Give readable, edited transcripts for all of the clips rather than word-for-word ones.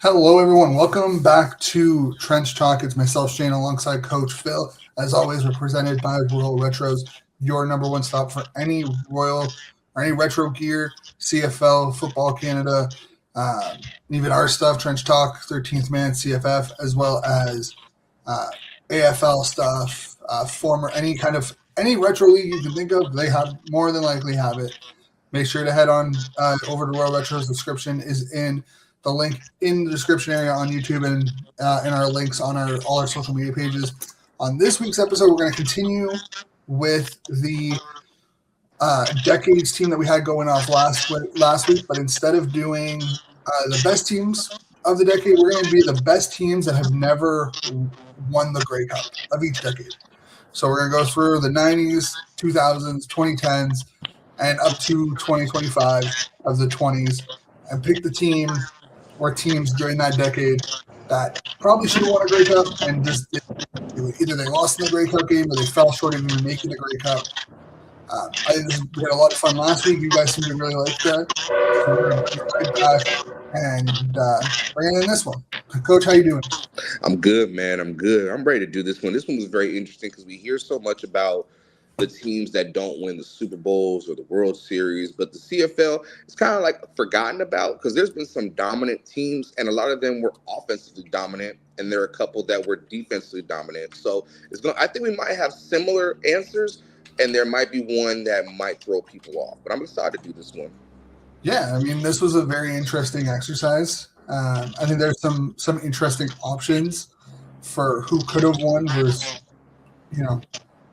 Hello, everyone. Welcome back to Trench Talk. It's myself, Shane, alongside Coach Phil. As always, we're presented by Royal Retros, your number one stop for any Royal or any retro gear, CFL, Football Canada, even our stuff, Trench Talk, 13th Man, CFF, as well as uh, AFL stuff, former any retro league you can think of. They have more than likely have it. Make sure to head on over to Royal Retro's. Description is in the link in the description area on YouTube and in our links on all our social media pages. On this week's episode, we're going to continue with the decades team that we had going off last week, but instead of doing the best teams of the decade, we're going to be the best teams that have never won the Grey Cup of each decade. So we're going to go through the 90s, 2000s, 2010s, and up to 2025 of the 20s and pick the team or teams during that decade that probably should have won a Grey Cup and just either they lost in the Grey Cup game or they fell short of even making the Grey Cup. I think we had a lot of fun last week. You guys seem to really like that. So we're going to bring it right back and bring in this one. Coach, how you doing? I'm good, man. I'm good. I'm ready to do this one. This one was very interesting because we hear so much about the teams that don't win the Super Bowls or the World Series, but the CFL is kind of like forgotten about because there's been some dominant teams, and a lot of them were offensively dominant, and there are a couple that were defensively dominant. So I think we might have similar answers, and there might be one that might throw people off. But I'm excited to do this one. Yeah, I mean, this was a very interesting exercise. I think there's some interesting options for who could have won versus,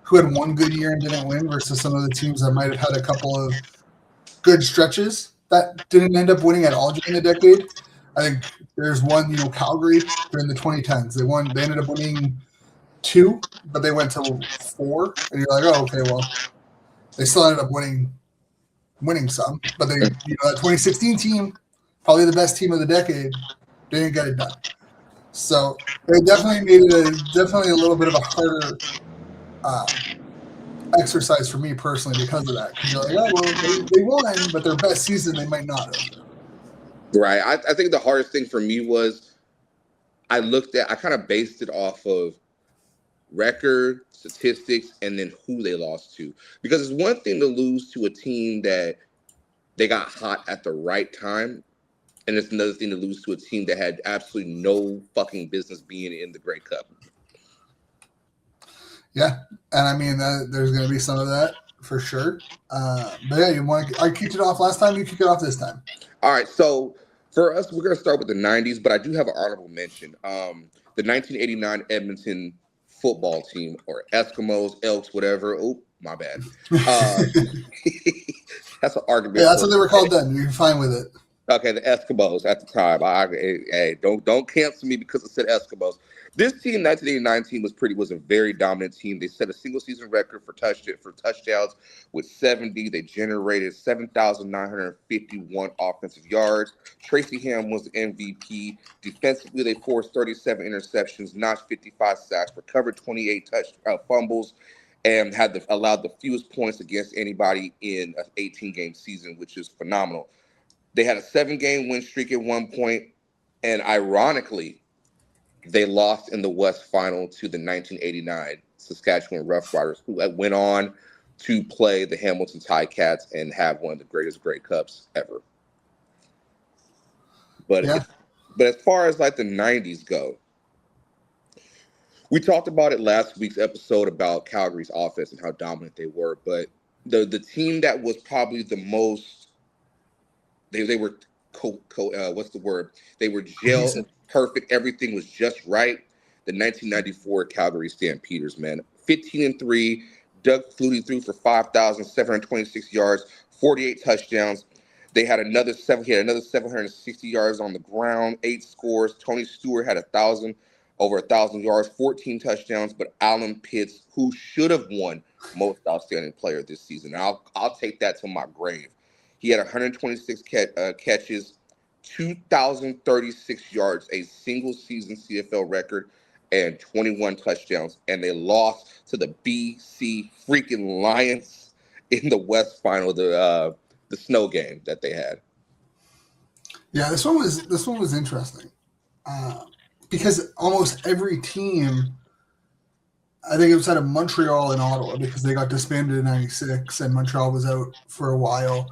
who had one good year and didn't win versus some of the teams that might have had a couple of good stretches that didn't end up winning at all during the decade. I think there's one, Calgary during the 2010s. They ended up winning 2, but they went to 4, and you're like, oh, okay, well, they still ended up winning some, but that 2016 team, probably the best team of the decade, didn't get it done. So they definitely made it definitely a little bit of a harder exercise for me personally because of that. Because you're like, oh, well, they won, but their best season they might not have. Right. I think the hardest thing for me was I kind of based it off of record, statistics, and then who they lost to. Because it's one thing to lose to a team that they got hot at the right time, and it's another thing to lose to a team that had absolutely no fucking business being in the Grey Cup. Yeah, and I mean there's going to be some of that for sure. But yeah, I kicked it off last time. You kick it off this time. All right, so for us, we're going to start with the '90s, but I do have an honorable mention. The 1989 Edmonton football team, or Eskimos, Elks, whatever. Oh, my bad. That's an argument. Yeah, that's what they were called then. You're fine with it. Okay, the Eskimos at the time. Hey, don't cancel me because it said Eskimos. This team, 1989 team, was a very dominant team. They set a single season record for touchdowns with 70. They generated 7,951 offensive yards. Tracy Ham was the MVP. Defensively, they forced 37 interceptions, notched 55 sacks, recovered 28 fumbles, and allowed the fewest points against anybody in an 18-game season, which is phenomenal. They had a 7-game win streak at one point, and ironically, they lost in the West Final to the 1989 Saskatchewan Roughriders, who went on to play the Hamilton Ticats and have one of the greatest Grey Cups ever. But as far as like the 90s go, we talked about it last week's episode about Calgary's offense and how dominant they were. But the team that was probably the most they were what's the word? They were gel perfect. Everything was just right. The 1994 Calgary Stampeders, man, 15-3. Doug Flutie threw for 5,726 yards, 48 touchdowns. They had another 760 yards on the ground, 8 scores. Tony Stewart had over 1,000 yards, 14 touchdowns. But Alan Pitts, who should have won Most Outstanding Player this season, I'll take that to my grave. He had 126 catches, 2,036 yards, a single season CFL record, and 21 touchdowns. And they lost to the BC freaking Lions in the West Final, the snow game that they had. Yeah, this one was interesting. because almost every team, I think it was out of Montreal and Ottawa because they got disbanded in '96 and Montreal was out for a while.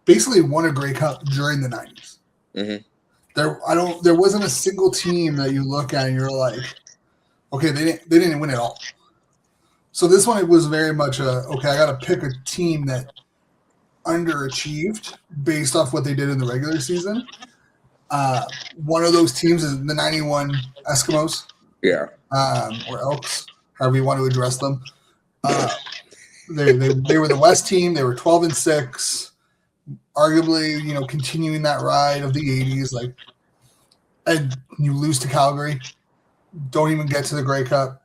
Basically won a Grey Cup during the '90s. Mm-hmm. There wasn't a single team that you look at and you're like, okay, they didn't win it all. So this one, it was very much okay, I got to pick a team that underachieved based off what they did in the regular season. One of those teams is the '91 Eskimos. Yeah. Or Elks, however you want to address them. They were the West team. They were 12-6, arguably, continuing that ride of the '80s. Like, and you lose to Calgary, don't even get to the Grey Cup.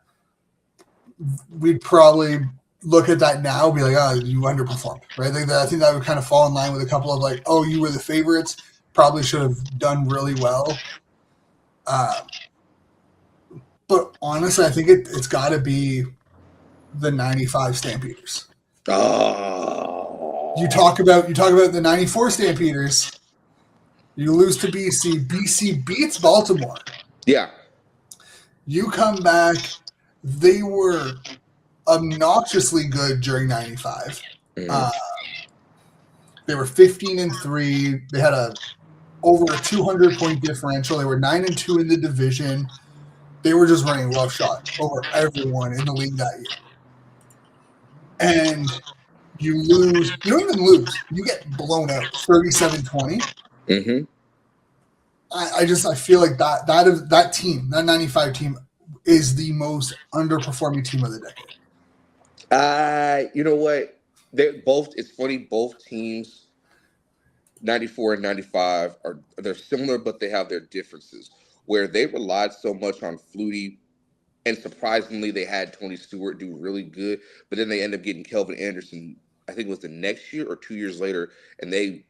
We'd probably look at that now and be like, oh, you underperformed, right? I think that would kind of fall in line with a couple of like, oh, you were the favorites, probably should have done really well. But honestly, I think it's got to be the '95 Stampeders. Oh. You talk about the '94 Stampeders. You lose to BC. BC beats Baltimore. Yeah. You come back. They were obnoxiously good during '95. Mm-hmm. They were 15-3. They had over a 200-point differential. They were 9-2 in the division. They were just running roughshod over everyone in the league that year. And you lose. You don't even lose. You get blown out 37-20. Mm-hmm. I feel like that team, that '95 team, is the most underperforming team of the decade. You know what? It's funny, both teams, 94 and 95, they're similar, but they have their differences. Where they relied so much on Flutie, and surprisingly, they had Tony Stewart do really good, but then they end up getting Kelvin Anderson, I think it was the next year or 2 years later, and he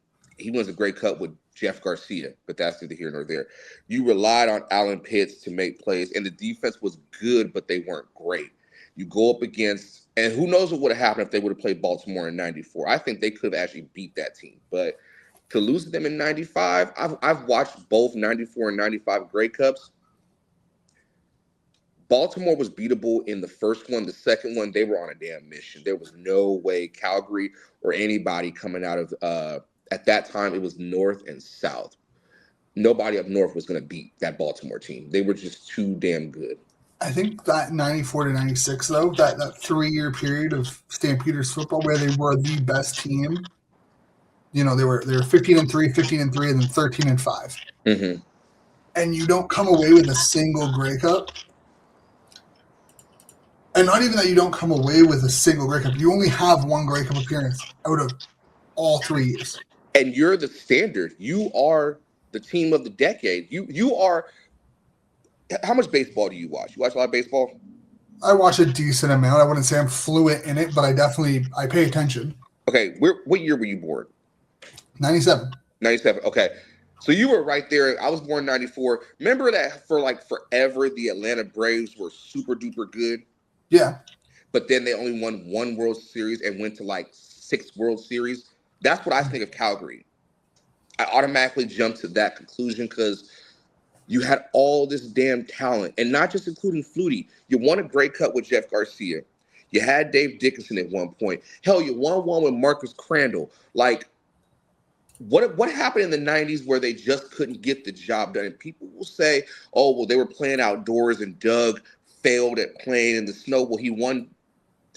wins a Grey Cup with Jeff Garcia, but that's neither here nor there. You relied on Alan Pitts to make plays, and the defense was good, but they weren't great. You go up against, and who knows what would have happened if they would have played Baltimore in '94. I think they could have actually beat that team, but to lose to them in '95, I've watched both '94 and '95 Grey Cups. Baltimore was beatable in the first one. The second one, they were on a damn mission. There was no way Calgary or anybody coming out of at that time, it was North and South. Nobody up North was going to beat that Baltimore team. They were just too damn good. I think that '94 to '96, though, that 3-year period of Stampeders football where they were the best team. They were 15-3, 15-3, and then 13-5. Mm-hmm. And you don't come away with a single Grey Cup. And not even that you don't come away with a single Grey Cup. You only have one Grey Cup appearance out of all 3 years. And you're the standard. You are the team of the decade. You are. How much baseball do you watch? You watch a lot of baseball? I watch a decent amount. I wouldn't say I'm fluent in it, but I pay attention. Okay, what year were you born? 97. 97. Okay, so you were right there. I was born in '94. Remember that for like forever, the Atlanta Braves were super duper good. Yeah. But then they only won one World Series and went to like 6 World Series. That's what I think of Calgary. I automatically jumped to that conclusion because you had all this damn talent, and not just including Flutie. You won a Grey Cup with Jeff Garcia. You had Dave Dickinson at one point. Hell, you won one with Marcus Crandall. Like, what happened in the '90s where they just couldn't get the job done? And people will say, oh, well, they were playing outdoors and Doug failed at playing in the snow. Well, he won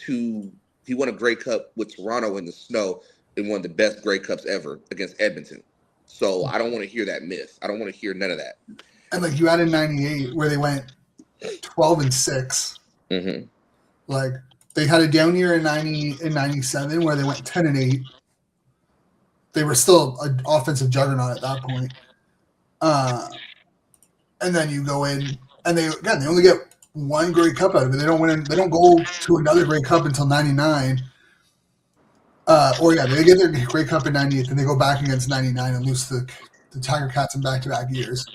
a Grey Cup with Toronto in the snow in one of the best Grey Cups ever against Edmonton. So I don't want to hear that myth. I don't want to hear none of that. And like you had in '98 where they went 12-6. Mm-hmm. Like they had a down year in '97 where they went 10-8. They were still an offensive juggernaut at that point. And then you go in and they only get one Grey Cup out of it. They don't win. They don't go to another Grey Cup until '99. They get their Grey Cup in '98, and they go back against '99 and lose to the Tiger Cats in back-to-back years.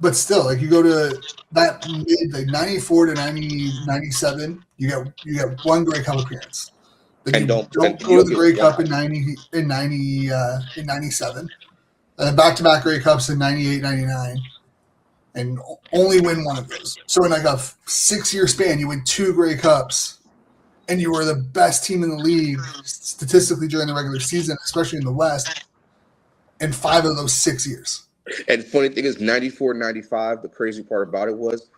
But still, like you go to that mid, '94 to '97, you get one Grey Cup appearance. Like and don't go to the Grey Cup in '97. and then back-to-back Grey Cups in 98, 99, and only win one of those. So in like a 6-year span, you win 2 Grey Cups, and you were the best team in the league statistically during the regular season, especially in the West, in 5 of those 6 years. And the funny thing is, 94, 95, the crazy part about it was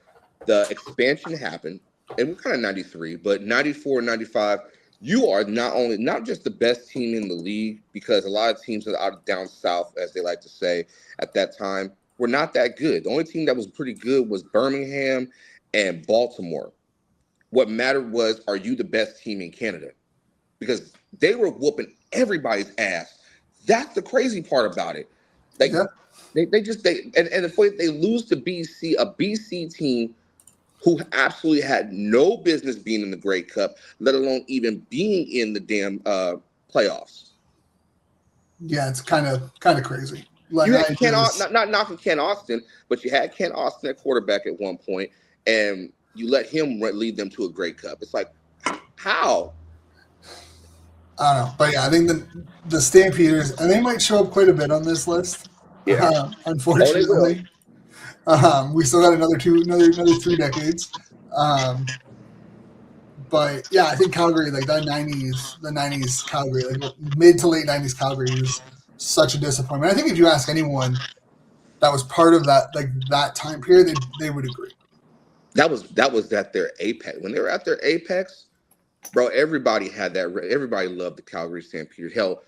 the expansion happened, and we're kind of 93, but 94, 95, you are not just the best team in the league, because a lot of teams are out down south, as they like to say at that time, were not that good. The only team that was pretty good was Birmingham and Baltimore. What mattered was, are you the best team in Canada? Because they were whooping everybody's ass. That's the crazy part about it. Like, Yeah. and the point, they lose to BC, a BC team who absolutely had no business being in the Grey Cup, let alone even being in the damn playoffs. Yeah, it's kind of crazy. Like, You had not knocking Ken Austin, but you had Ken Austin at quarterback at one point, and you let him lead them to a Grey Cup. It's like, how? I don't know, but yeah, I think the Stampeders, and they might show up quite a bit on this list. Yeah. Unfortunately, we still got another 3 decades. But yeah, I think Calgary, like the '90s Calgary, like mid to late '90s Calgary, was such a disappointment. I think if you ask anyone that was part of that time period, they would agree. That was at their apex. When they were at their apex, bro, everybody had that. Everybody loved the Calgary Stampeders. Hell,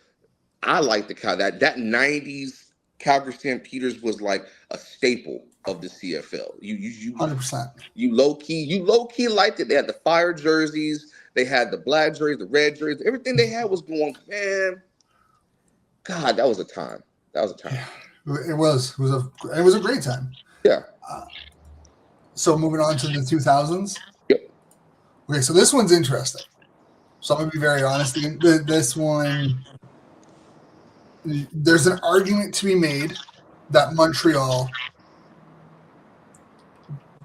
I like that 90s Calgary Stampeders was like a staple of the CFL. You 100%. You low key liked it. They had the fire jerseys, they had the black jerseys, the red jerseys. Everything they had was going, man. God, that was a time. It was a great time. Yeah. So moving on to the 2000s. Yep. Okay, so this one's interesting. So I'm gonna be very honest. This one, there's an argument to be made that Montreal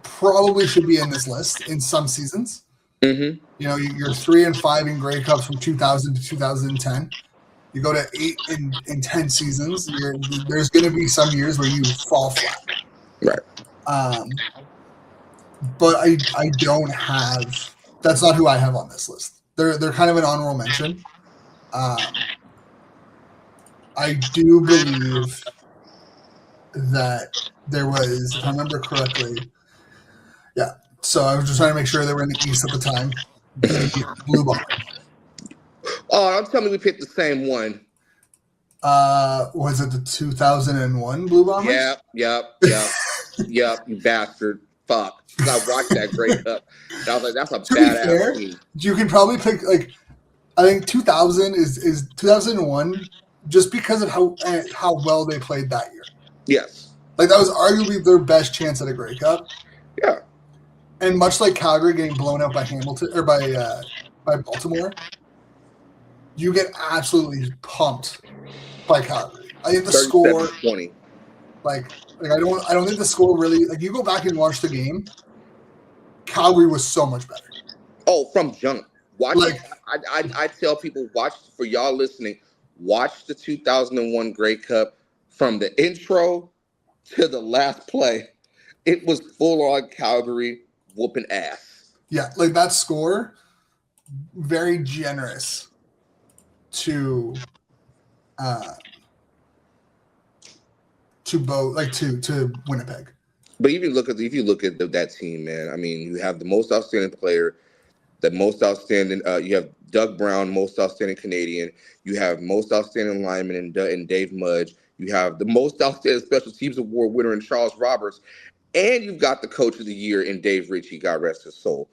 probably should be in this list in some seasons. Mm-hmm. You know, you're 3 and 5 in Grey Cups from 2000 to 2010. You go to 8 in 10 seasons. There's going to be some years where you fall flat. Right. But I don't have. That's not who I have on this list. They're kind of an honorable mention. I do believe that there was, if I remember correctly, yeah. So I was just trying to make sure they were in the East at the time. The Blue Bombers. Oh, I'm telling you, we picked the same one. Was it the 2001 Blue Bombers? Yep. You bastard. Fuck. I watched that Grey Cup. I was like, that's a badass team. You can probably pick, like, I think 2000 is 2001 just because of how well they played that year. Yes. Like, that was arguably their best chance at a Grey Cup. Yeah. And much like Calgary getting blown out by Hamilton or by Baltimore, you get absolutely pumped by Calgary. I think the score 20. Like I don't think the score really, like, you go back and watch the game, Calgary was so much better. Oh, from jump. Watch, like, I tell people, watch, for y'all listening, watch the 2001 Grey Cup from the intro to the last play. It was full on Calgary whooping ass. Yeah, like that score, very generous to both, like to Winnipeg. But if you look at that team, man, I mean, you have the most outstanding player, the most outstanding. You have Doug Brown, most outstanding Canadian. You have most outstanding lineman in Dave Mudge. You have the most outstanding special teams award winner in Charles Roberts, and you've got the coach of the year in Dave Ritchie, God rest his soul.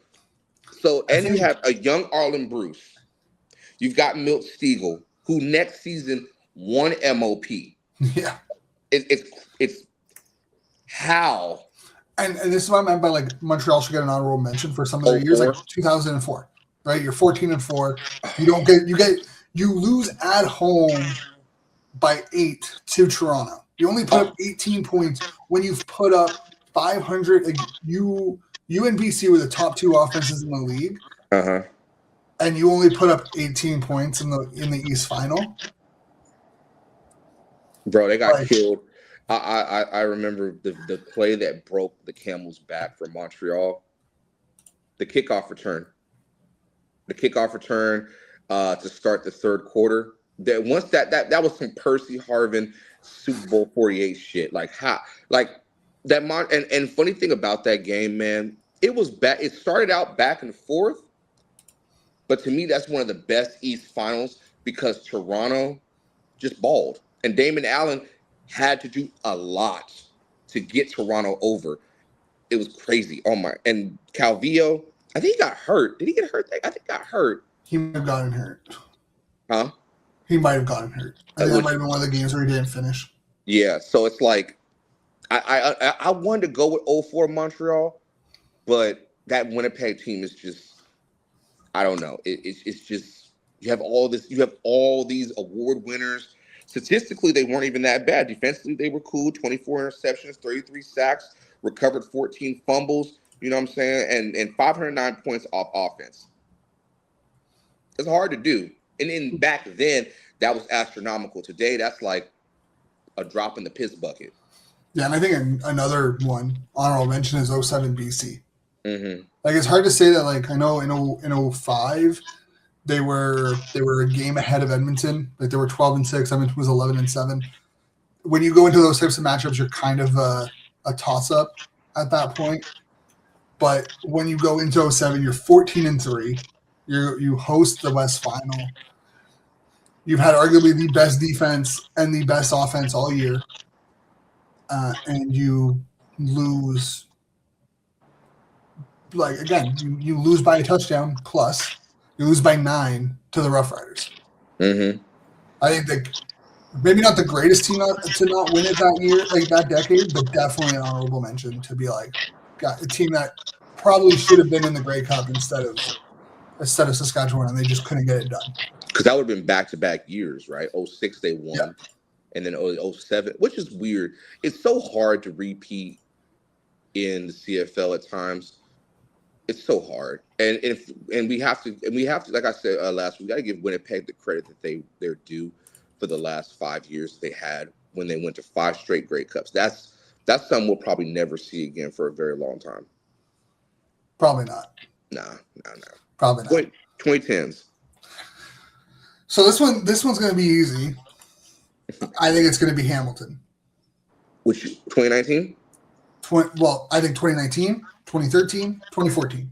So, and you have a young Arlen Bruce. You've got Milt Stegall, who next season won MOP. Yeah. It's how. And this is what I meant by, like, Montreal should get an honorable mention for some of their years, like 2004, right? You're 14-4. You lose at home by 8 to Toronto. You only put up 18 points when you've put up 500. Like, you and BC were the top 2 offenses in the league, and you only put up 18 points in the East Final. Bro, they got Like, killed. I remember the play that broke the camel's back for Montreal. The kickoff return. The kickoff return to start the third quarter. That once that was some Percy Harvin Super Bowl 48 shit. Like how like that and funny thing about that game, man, it was back. It started out back and forth, but to me, that's one of the best East finals because Toronto just balled. And Damon Allen had to do a lot to get Toronto over. It was crazy. Oh my! And Calvillo, I think he got hurt. Did he get hurt? I think he got hurt. he might have gotten hurt. Huh? He might have gotten hurt. I think that Which, might have been one of the games where he didn't finish. yeah. So it's like I wanted to go with 04 Montreal, but that Winnipeg team is just I don't know. It's just you have all this. You have all these award winners. Statistically, they weren't even that bad. Defensively, they were cool. 24 interceptions, 33 sacks, recovered 14 fumbles. You know what I'm saying? And 509 points off offense. It's hard to do. And then back then, that was astronomical. Today, that's like a drop in the piss bucket. Yeah, and I think another one honorable mention is 07 BC. Mm-hmm. Like it's hard to say that. Like I know in 05 they were a game ahead of Edmonton. Like they were 12-6. Edmonton was 11-7. When you go into those types of matchups, you're kind of a toss up at that point. But when you go into 07, you're 14-3. You host the West Final. You've had arguably the best defense and the best offense all year, and you lose. Like again, you lose by a touchdown plus. You lose by 9 to the Rough Riders. Mm-hmm. I think that maybe not the greatest team to not win it that year, like that decade, but definitely an honorable mention to be like got a team that probably should have been in the Grey Cup instead of Saskatchewan, and they just couldn't get it done. Because that would have been back-to-back years, right? 06 they won, Yeah. And then 07, which is weird. It's so hard to repeat in the CFL at times. It's so hard, and we have to like I said last week, we got to give Winnipeg the credit that they're due for the last 5 years they had when they went to 5 straight Grey Cups. That's something we'll probably never see again for a very long time. Probably not. Nah. Probably not. 2010s. So this one's going to be easy. I think it's going to be Hamilton. Which 2019? I think 2019, 2013, 2014.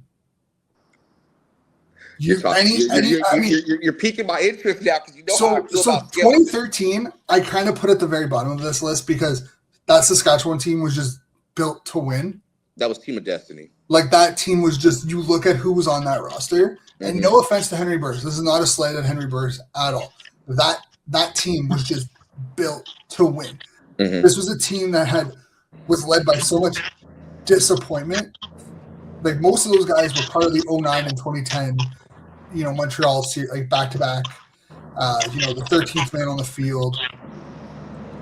You're piquing my interest now because you know how I feel about 2013. I kind of put at the very bottom of this list because that Saskatchewan team was just built to win. That was Team of Destiny. Like that team was just, you look at who was on that roster, and no offense to Henry Burris, this is not a slight at Henry Burris at all. That team was just built to win. Mm-hmm. This was a team that was led by so much disappointment. Like most of those guys were part of the 09 and 2010, Montreal like back to back. The 13th man on the field.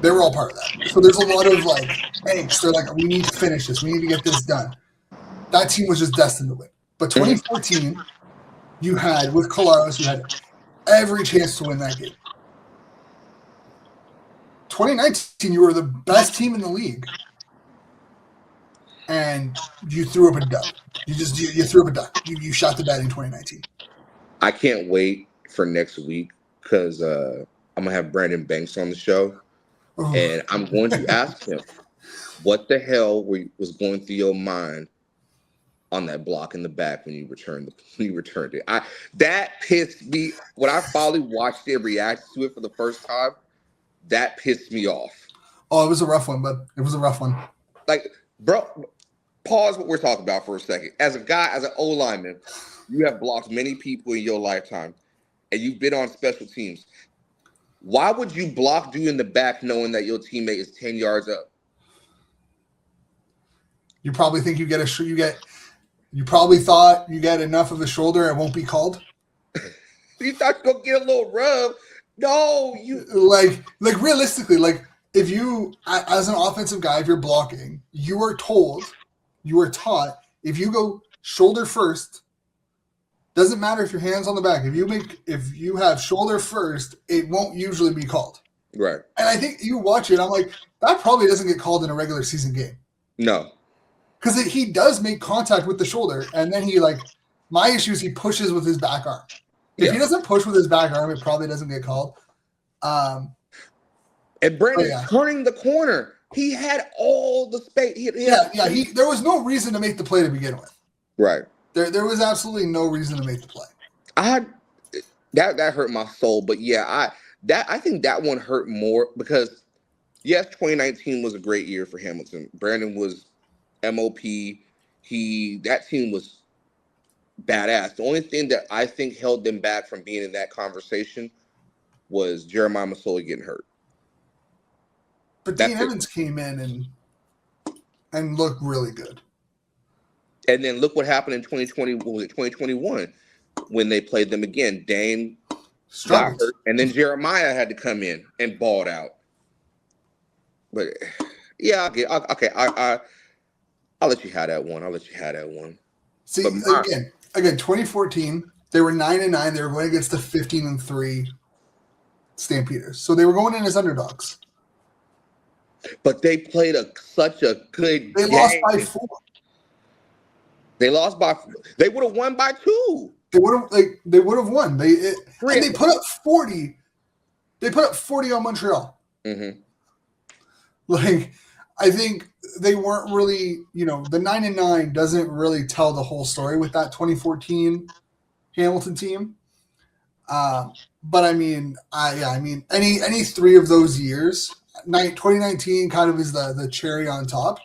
They were all part of that. So there's a lot of like angst. They're like, we need to finish this. We need to get this done. That team was just destined to win. But 2014, you had with Collaros, you had every chance to win that game. 2019, you were the best team in the league, and you threw up a duck. You threw up a duck. You shot the bed in 2019. I can't wait for next week because I'm gonna have Brandon Banks on the show, and I'm going to ask him what the hell was going through your mind on that block in the back when you returned it. That pissed me when I finally watched it, reacted to it for the first time. That pissed me off. Oh, it was a rough one, bud. It was a rough one. Like, bro, pause what we're talking about for a second. As an O-lineman, you have blocked many people in your lifetime, and you've been on special teams. Why would you block dude in the back knowing that your teammate is 10 yards up? You probably think you probably thought you get enough of a shoulder, it won't be called. You thought you'd go get a little rub. No, you like realistically, like if you as an offensive guy, if you're blocking, you are taught, if you go shoulder first, doesn't matter if your hand's on the back. If you have shoulder first, it won't usually be called. Right. And I think you watch it, I'm like, that probably doesn't get called in a regular season game. No. Because he does make contact with the shoulder, and then he my issue is he pushes with his back arm. If he doesn't push with his back arm, it probably doesn't get called. And Brandon turning the corner, he had all the space. There was no reason to make the play to begin with. Right. There was absolutely no reason to make the play. That hurt my soul, but I think that one hurt more because yes, 2019 was a great year for Hamilton. Brandon was MOP. That team was badass. The only thing that I think held them back from being in that conversation was Jeremiah Masoli getting hurt. But Dean Evans came in and looked really good. And then look what happened in 2020. What was it? 2021 when they played them again. Dame got hurt, and then Jeremiah had to come in and balled out. But yeah, okay. I'll let you have that one. See, again, 2014, they were 9-9. They were going against the 15-3 Stampeders, so they were going in as underdogs. But they played such a good game. They lost by 4. They lost by. They would have won by 2. They would have won. They put up 40. They put up 40 on Montreal. Mm-hmm. I think they weren't really, the 9-9 doesn't really tell the whole story with that 2014 Hamilton team. But I mean, any 3 of those years, 2019 kind of is the cherry on top.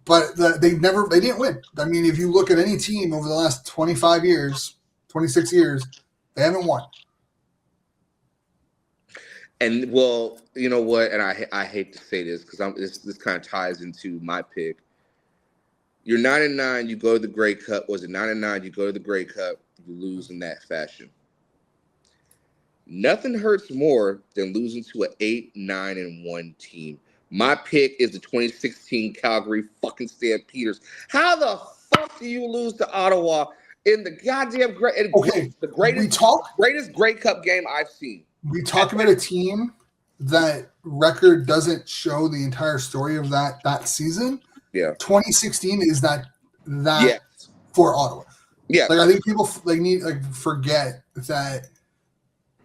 But they didn't win. I mean, if you look at any team over the last 25 years, 26 years, they haven't won. And well, you know what? And I hate to say this because this kind of ties into my pick. You're 9-9. You go to the Grey Cup. Was it 9-9? You go to the Grey Cup. You lose in that fashion. Nothing hurts more than losing to an 8-9-1 team. My pick is the 2016 Calgary fucking Stampeders. How the fuck do you lose to Ottawa in the goddamn greatest Grey Cup game I've seen? We talk about a team that record doesn't show the entire story of that season. Yeah, 2016 is that for Ottawa. Yeah, I think people forget that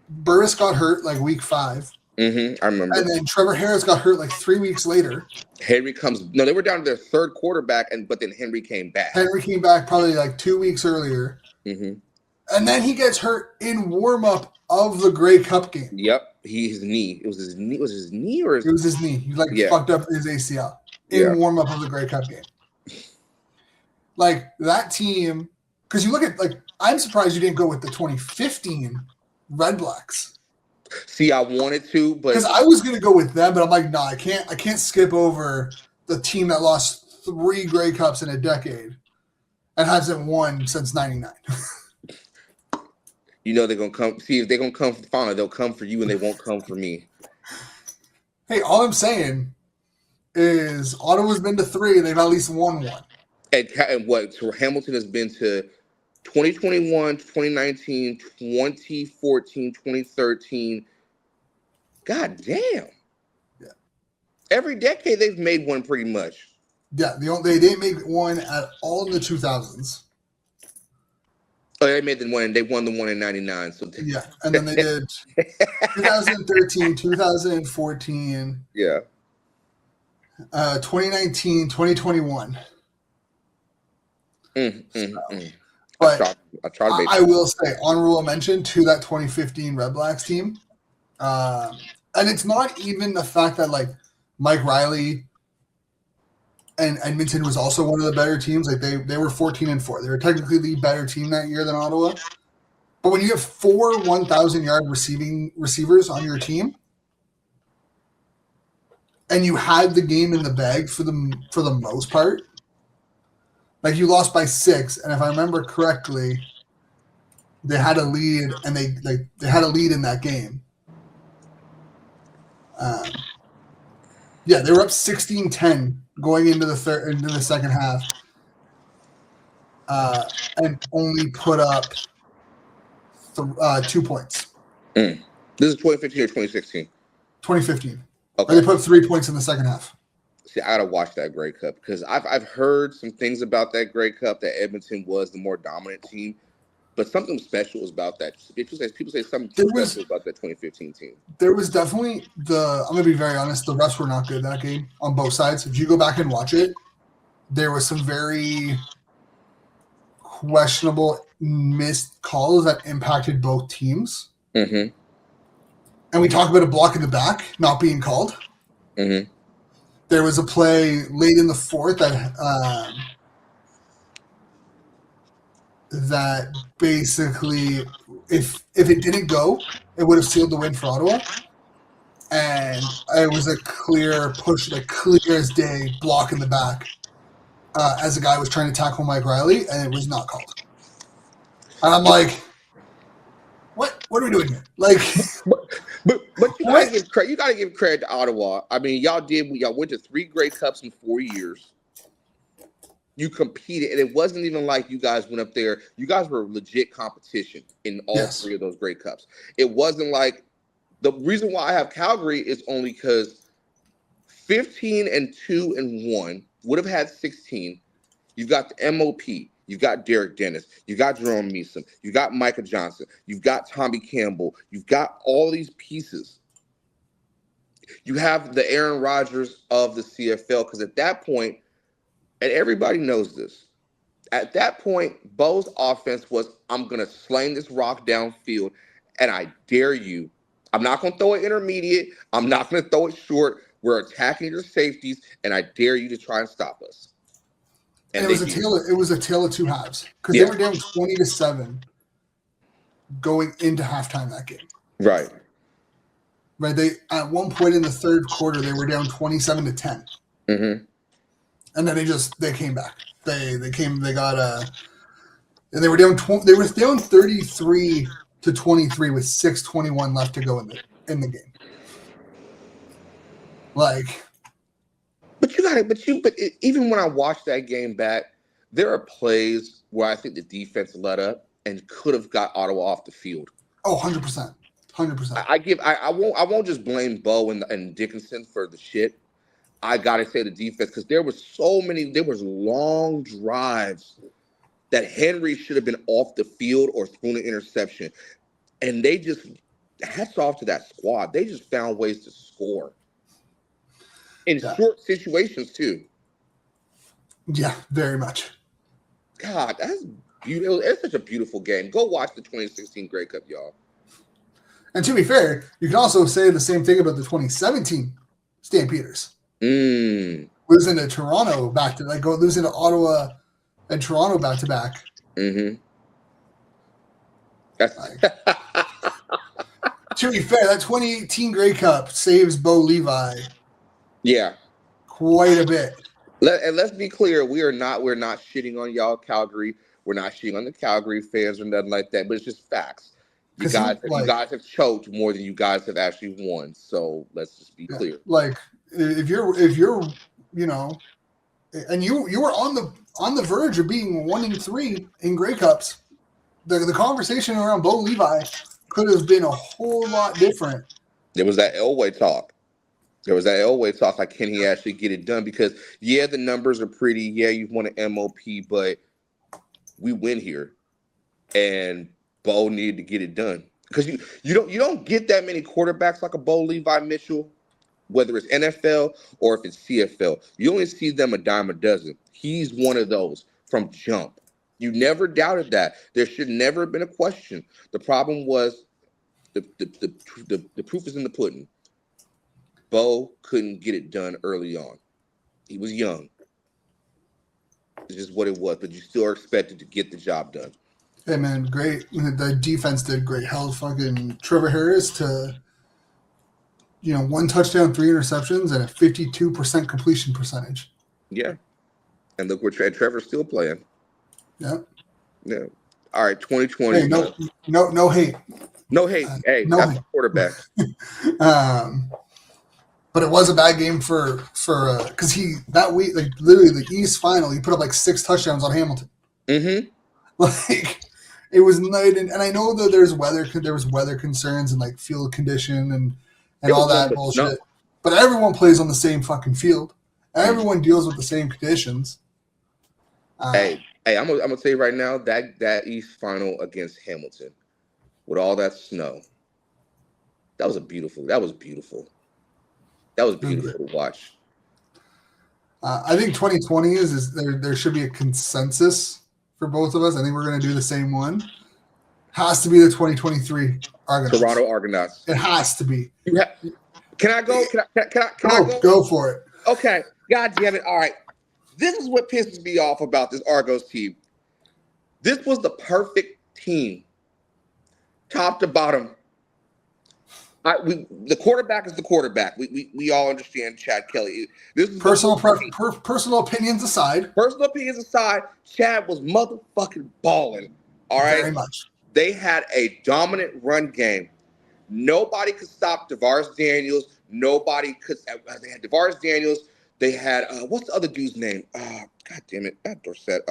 Burris got hurt week 5. Mm-hmm, I remember. And then Trevor Harris got hurt 3 weeks later. Henry they were down to their third quarterback, but then Henry came back. Henry came back probably 2 weeks earlier. Mm-hmm. And then he gets hurt in warm-up of the Grey Cup game. Yep, his knee. It was his knee. Was his knee or? It was his knee. He fucked up his ACL in warm-up of the Grey Cup game. That team, because you look at I'm surprised you didn't go with the 2015 Red Blacks. See, I wanted to, but because I was gonna go with them, but I'm like, no, I can't skip over the team that lost 3 Grey Cups in a decade and hasn't won since '99. They're gonna come. See, if they're gonna come for the final, they'll come for you, and they won't come for me. Hey, all I'm saying is Ottawa's been to 3, and they've at least won 1. And what? So Hamilton has been to 2021, 2019, 2014, 2013. God damn. Yeah. Every decade they've made one pretty much. Yeah, they didn't make one at all in the 2000s. Oh, they made the one, and they won the one in '99. So yeah, and then they did 2013, 2014. Yeah. 2019, 2021. But I will say honorable mention to that 2015 Red Blacks team. And it's not even the fact that Mike Riley and Edmonton was also one of the better teams. They were 14-4. They were technically the better team that year than Ottawa. But when you have 4 1,000-yard receivers on your team, and you had the game in the bag for the most part, you lost by 6, and if I remember correctly, they had a lead, and they had a lead in that game. They were up 16-10 going into the second half, and only put up 2 points. This is 2015 or 2016? 2015. Okay. Or they put 3 points in the second half. See, I gotta watch that Grey Cup because I've heard some things about that Grey Cup that Edmonton was the more dominant team, but something special was about that. People say something special about that 2015 team. There was definitely I'm gonna be very honest. The refs were not good that game on both sides. If you go back and watch it, there was some very questionable missed calls that impacted both teams. Mm-hmm. And we talk about a block in the back not being called. Mm-hmm. There was a play late in the fourth that basically, if it didn't go, it would have sealed the win for Ottawa. And it was a clear push, like clear as day, block in the back as a guy was trying to tackle Mike Riley, and it was not called. And I'm like, what are we doing here? Like, but you gotta give credit to Ottawa. I mean, y'all went to 3 Grey Cups in 4 years. You competed, and it wasn't even like you guys went up there. You guys were legit competition in all 3 of those Grey Cups. It wasn't like the reason why I have Calgary is only because 15-2-1 would have had 16. You've got the MOP. You've got Derek Dennis. You've got Jerome Meeson. You've got Micah Johnson. You've got Tommy Campbell. You've got all these pieces. You have the Aaron Rodgers of the CFL because at that point, and everybody knows this, at that point, Bo's offense was, I'm going to sling this rock downfield, and I dare you. I'm not going to throw it intermediate. I'm not going to throw it short. We're attacking your safeties, and I dare you to try and stop us. And it was a tale of 2 halves because they were down 20-7 going into halftime that game. Right. They at one point in the third quarter they were down 27-10. Mm-hmm. And then they came back. They were down 33-23 with 6:21 left to go in the game. Like. But even when I watched that game back, there are plays where I think the defense let up and could have got Ottawa off the field. Oh, 100%. 100%. I won't just blame Bo and Dickinson for the shit. I gotta say the defense because there was long drives that Henry should have been off the field or thrown an interception. And they just hats off to that squad. They just found ways to score. In short situations, too. Yeah, very much. God, that's beautiful. It's such a beautiful game. Go watch the 2016 Grey Cup, y'all. And to be fair, you can also say the same thing about the 2017 Stampeders. Losing to Toronto losing to Ottawa and Toronto back to back. Mm-hmm. To be fair, that 2018 Grey Cup saves Bo Levi. Yeah, quite a bit. Let's be clear: we're not shitting on y'all, Calgary. We're not shitting on the Calgary fans or nothing like that. But it's just facts. You guys have choked more than you guys have actually won. So let's just be clear. Like if you're and you were on the verge of being 1-3 in Grey Cups, the conversation around Bo Levi could have been a whole lot different. There was that Elway talk. Like, can he actually get it done? Because, the numbers are pretty. Yeah, you've won an MOP, but we win here. And Bo needed to get it done. Because you don't get that many quarterbacks like a Bo Levi Mitchell, whether it's NFL or if it's CFL. You only see them a dime a dozen. He's one of those from jump. You never doubted that. There should never have been a question. The problem was the proof is in the pudding. Bo couldn't get it done early on. He was young. It's just what it was, but you still are expected to get the job done. Hey, man, great. The defense did great. Held fucking Trevor Harris to, 1 touchdown, 3 interceptions, and a 52% completion percentage. Yeah. And look where Trevor's still playing. Yeah. Yeah. All right, 2020. Hey, no hate. No hate. Hey, no that's hate. the quarterback. But it was a bad game for because that week, like literally the East final, he put up like 6 touchdowns on Hamilton. Mm-hmm. Like it was night, and I know that there was weather concerns and like field condition and It was all that nothing but snow. bullshit. But everyone plays on the same fucking field. Everyone deals with the same conditions. Hey, I'm gonna tell you right now that East final against Hamilton with all that snow, that was beautiful. That was beautiful. That was beautiful to watch. I think 2020 is there should be a consensus for both of us. I think we're going to do the same one. Has to be the 2023 Argonauts. Toronto Argonauts. It has to be. Can I go? Can I go? Go for it. Okay. God damn it. All right. This is what pisses me off about this Argos team. This was the perfect team, top to bottom. The quarterback is the quarterback. We all understand Chad Kelly. This is personal opinions aside. Personal opinions aside, Chad was motherfucking balling. All right. Very much. They had a dominant run game. Nobody could stop DeVaris Daniels. Nobody could. They had DeVaris Daniels. They had what's the other dude's name? God damn it, not Dorsett.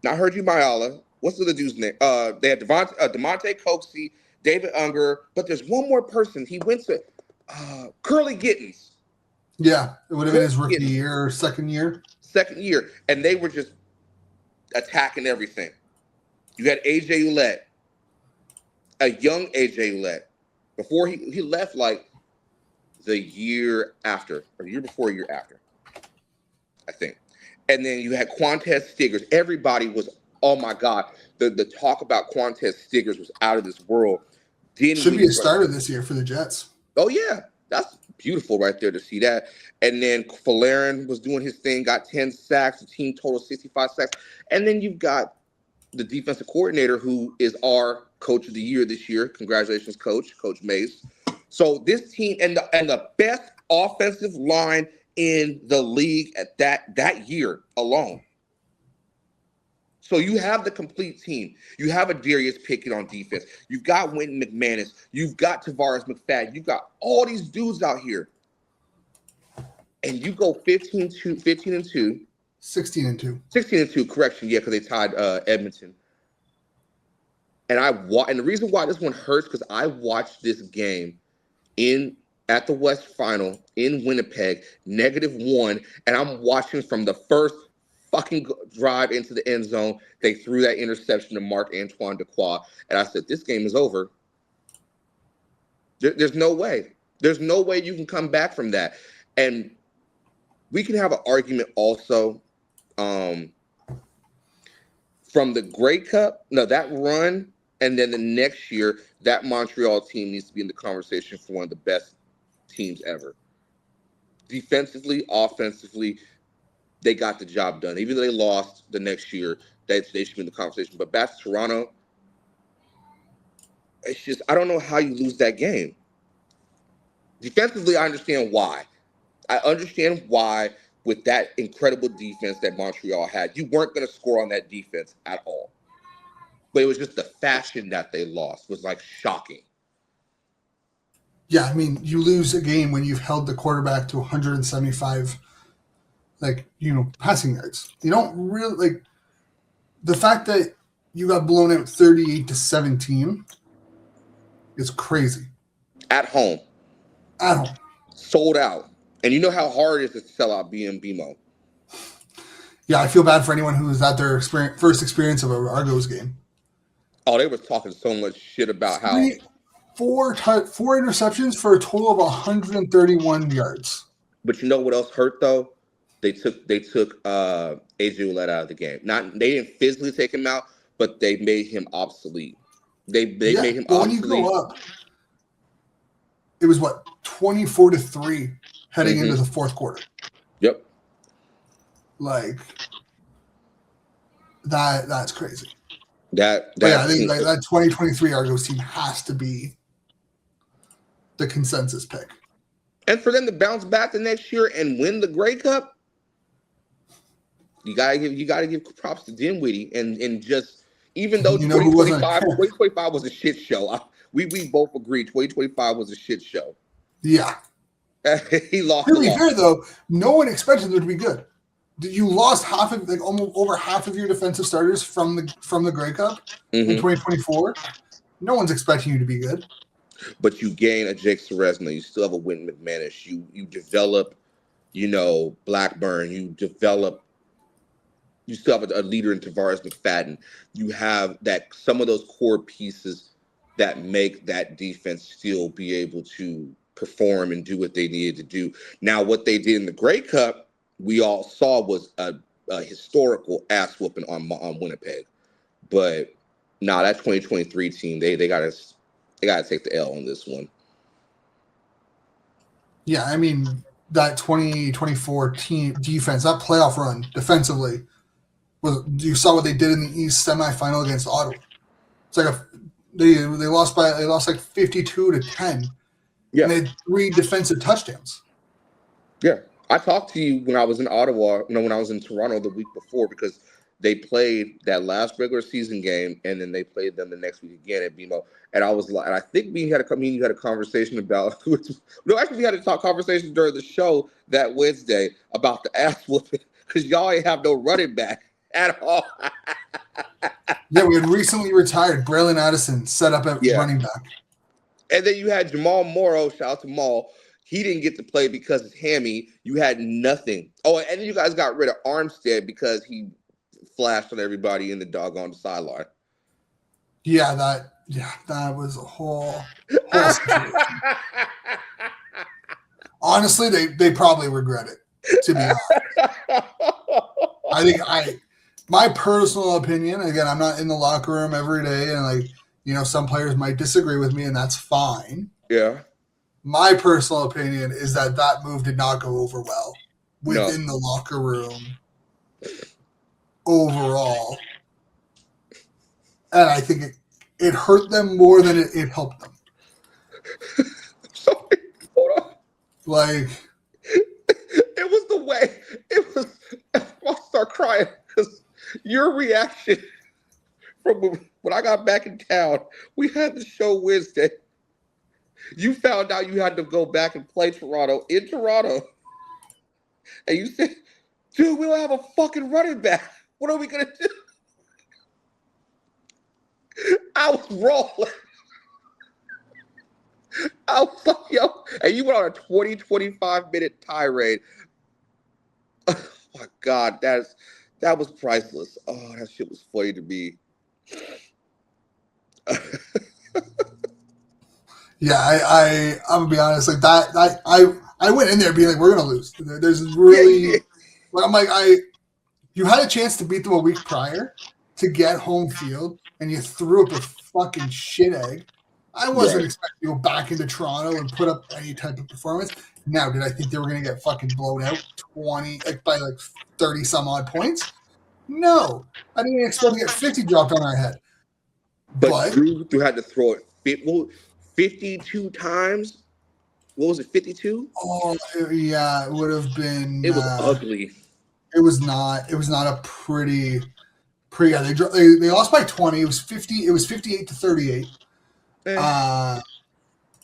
Not heard you, Mayala. What's the other dude's name? They had DeMonte Coxey, David Unger, but there's one more person. He went to Curly Gittins. Yeah, it would have been his rookie year or second year. Second year, and they were just attacking everything. You had AJ Ouellette, a young AJ Ouellette, before he left like the year after, or the year before, a year after, I think. And then you had Quantez Stiggers. Everybody was, oh my God, the talk about Quantez Stiggers was out of this world. Should be a starter this year for the Jets. Oh yeah, that's beautiful right there to see that. And then Falarin was doing his thing, got 10 sacks, the team total 65 sacks. And then you've got the defensive coordinator who is our coach of the year this year. Congratulations, Coach Mays. So this team and the best offensive line in the league at that year alone. So you have the complete team. You have a Darius Pickett on defense. You've got Wynton McManus. You've got Tavares McFadden. You've got all these dudes out here. And you go 15-2. 16-2. 16-2, correction. Yeah, because they tied Edmonton. And the reason why this one hurts because I watched this game at the West Final in Winnipeg, -1, and I'm watching from the first fucking drive into the end zone. They threw that interception to Marc-Antoine Dequoy, and I said, this game is over. There's no way. There's no way you can come back from that. And we can have an argument also from the Grey Cup, that run, and then the next year, that Montreal team needs to be in the conversation for one of the best teams ever. Defensively, offensively, they got the job done. Even though they lost the next year, they should be in the conversation. But back to Toronto, it's just, I don't know how you lose that game. Defensively, I understand why. I understand why with that incredible defense that Montreal had, you weren't going to score on that defense at all. But it was just the fashion that they lost was like shocking. Yeah, I mean, you lose a game when you've held the quarterback to 175, passing yards. You don't really the fact that you got blown out 38-17 is crazy. At home. Sold out. And you know how hard it is to sell out BMO. Yeah, I feel bad for anyone who's at their first experience of an Argos game. Oh, they were talking so much shit about how four interceptions for a total of 131 yards. But you know what else hurt though? They took AJ Ouellette out of the game. They didn't physically take him out, but they made him obsolete. They made him obsolete. When you go up, it was 24-3 heading into the fourth quarter. Yep. That's crazy. I think that 2023 Argos team has to be the consensus pick. And for them to bounce back the next year and win the Grey Cup, you gotta give props to Dinwiddie and just even though 2025 was a shit show. We both agreed 2025 was a shit show. Yeah. He lost. To be fair though, no one expected them to be good. You lost almost over half of your defensive starters from the Grey Cup in 2024. No one's expecting you to be good. But you gain a Jake Ceresna. You still have a Wynton McManus. You develop, Blackburn. You still have a leader in Tavares McFadden. You have that some of those core pieces that make that defense still be able to perform and do what they needed to do. Now, what they did in the Grey Cup, we all saw was a historical ass whooping on Winnipeg. But that 2023 team, they gotta take the L on this one. Yeah, I mean that 2024 team defense, that playoff run defensively. You saw what they did in the East semifinal against Ottawa. It's like they lost like 52-10. Yeah, and they had 3 defensive touchdowns. Yeah, I talked to you when I was in Ottawa. When I was in Toronto the week before, because they played that last regular season game, and then they played them the next week again at BMO. And I was like, and I think you had a conversation about. Actually, we had a conversation during the show that Wednesday about the ass whooping because y'all ain't have no running back at all. Yeah, we had recently retired Braylon Addison set up at running back. And then you had Jamal Morrow, shout out to Maul. He didn't get to play because it's hammy. You had nothing. Oh, and then you guys got rid of Armstead because he flashed on everybody in the doggone sideline. Yeah, that was a whole situation. Honestly, they probably regret it, to be honest. I think my personal opinion, again, I'm not in the locker room every day, and some players might disagree with me, and that's fine. Yeah. My personal opinion is that move did not go over well within the locker room overall. And I think it hurt them more than it helped them. Sorry, hold on. Like, it was the way, I'll start crying because your reaction from when I got back in town, we had the show Wednesday. You found out you had to go back and play Toronto in Toronto. And you said, dude, we don't have a fucking running back. What are we going to do? I was rolling. I was like, yo. And you went on a 20-25 minute tirade. Oh, my God. That was priceless. Oh, that shit was funny to me. Yeah, I'm gonna be honest. Like that, I went in there being like, we're gonna lose. There's really, I'm like, you had a chance to beat them a week prior to get home field, and you threw up a fucking shit egg. I wasn't expecting to go back into Toronto and put up any type of performance. Now, did I think they were gonna get fucking blown out by 30 some odd points? No, I didn't expect to get 50 dropped on our head. But Drew had to throw it 52 times. What was it, 52? Oh, yeah, it would have been. It was ugly. It was not. It was not a pretty. Yeah, they lost by 20. It was 50. It was 58-38.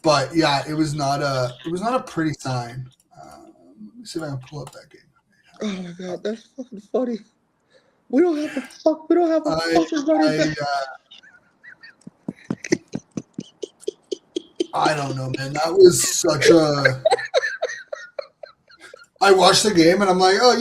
But yeah, it was not a pretty sign. Let me see if I can pull up that game. Oh my God, that's fucking funny. We don't have a fucking running back. I don't know, man. That was such a. I watched the game and I'm like, oh,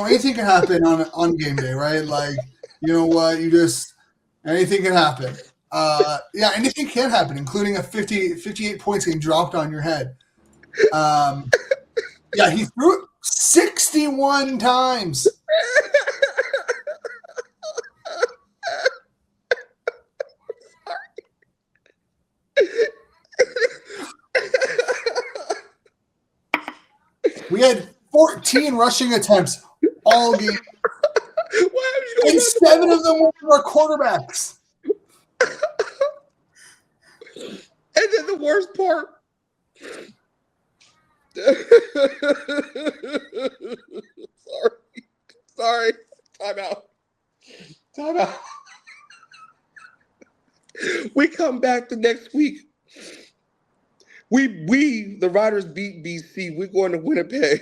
anything can happen on game day, right? Like, you know what? Anything can happen. Yeah, anything can happen, including 58 points getting dropped on your head. Yeah, he threw it 61 times. We had 14 rushing attempts all game. And 7 of them were our quarterbacks. And then the worst part. Sorry. Time out. We come back the next week. We the Riders beat BC. We're going to Winnipeg.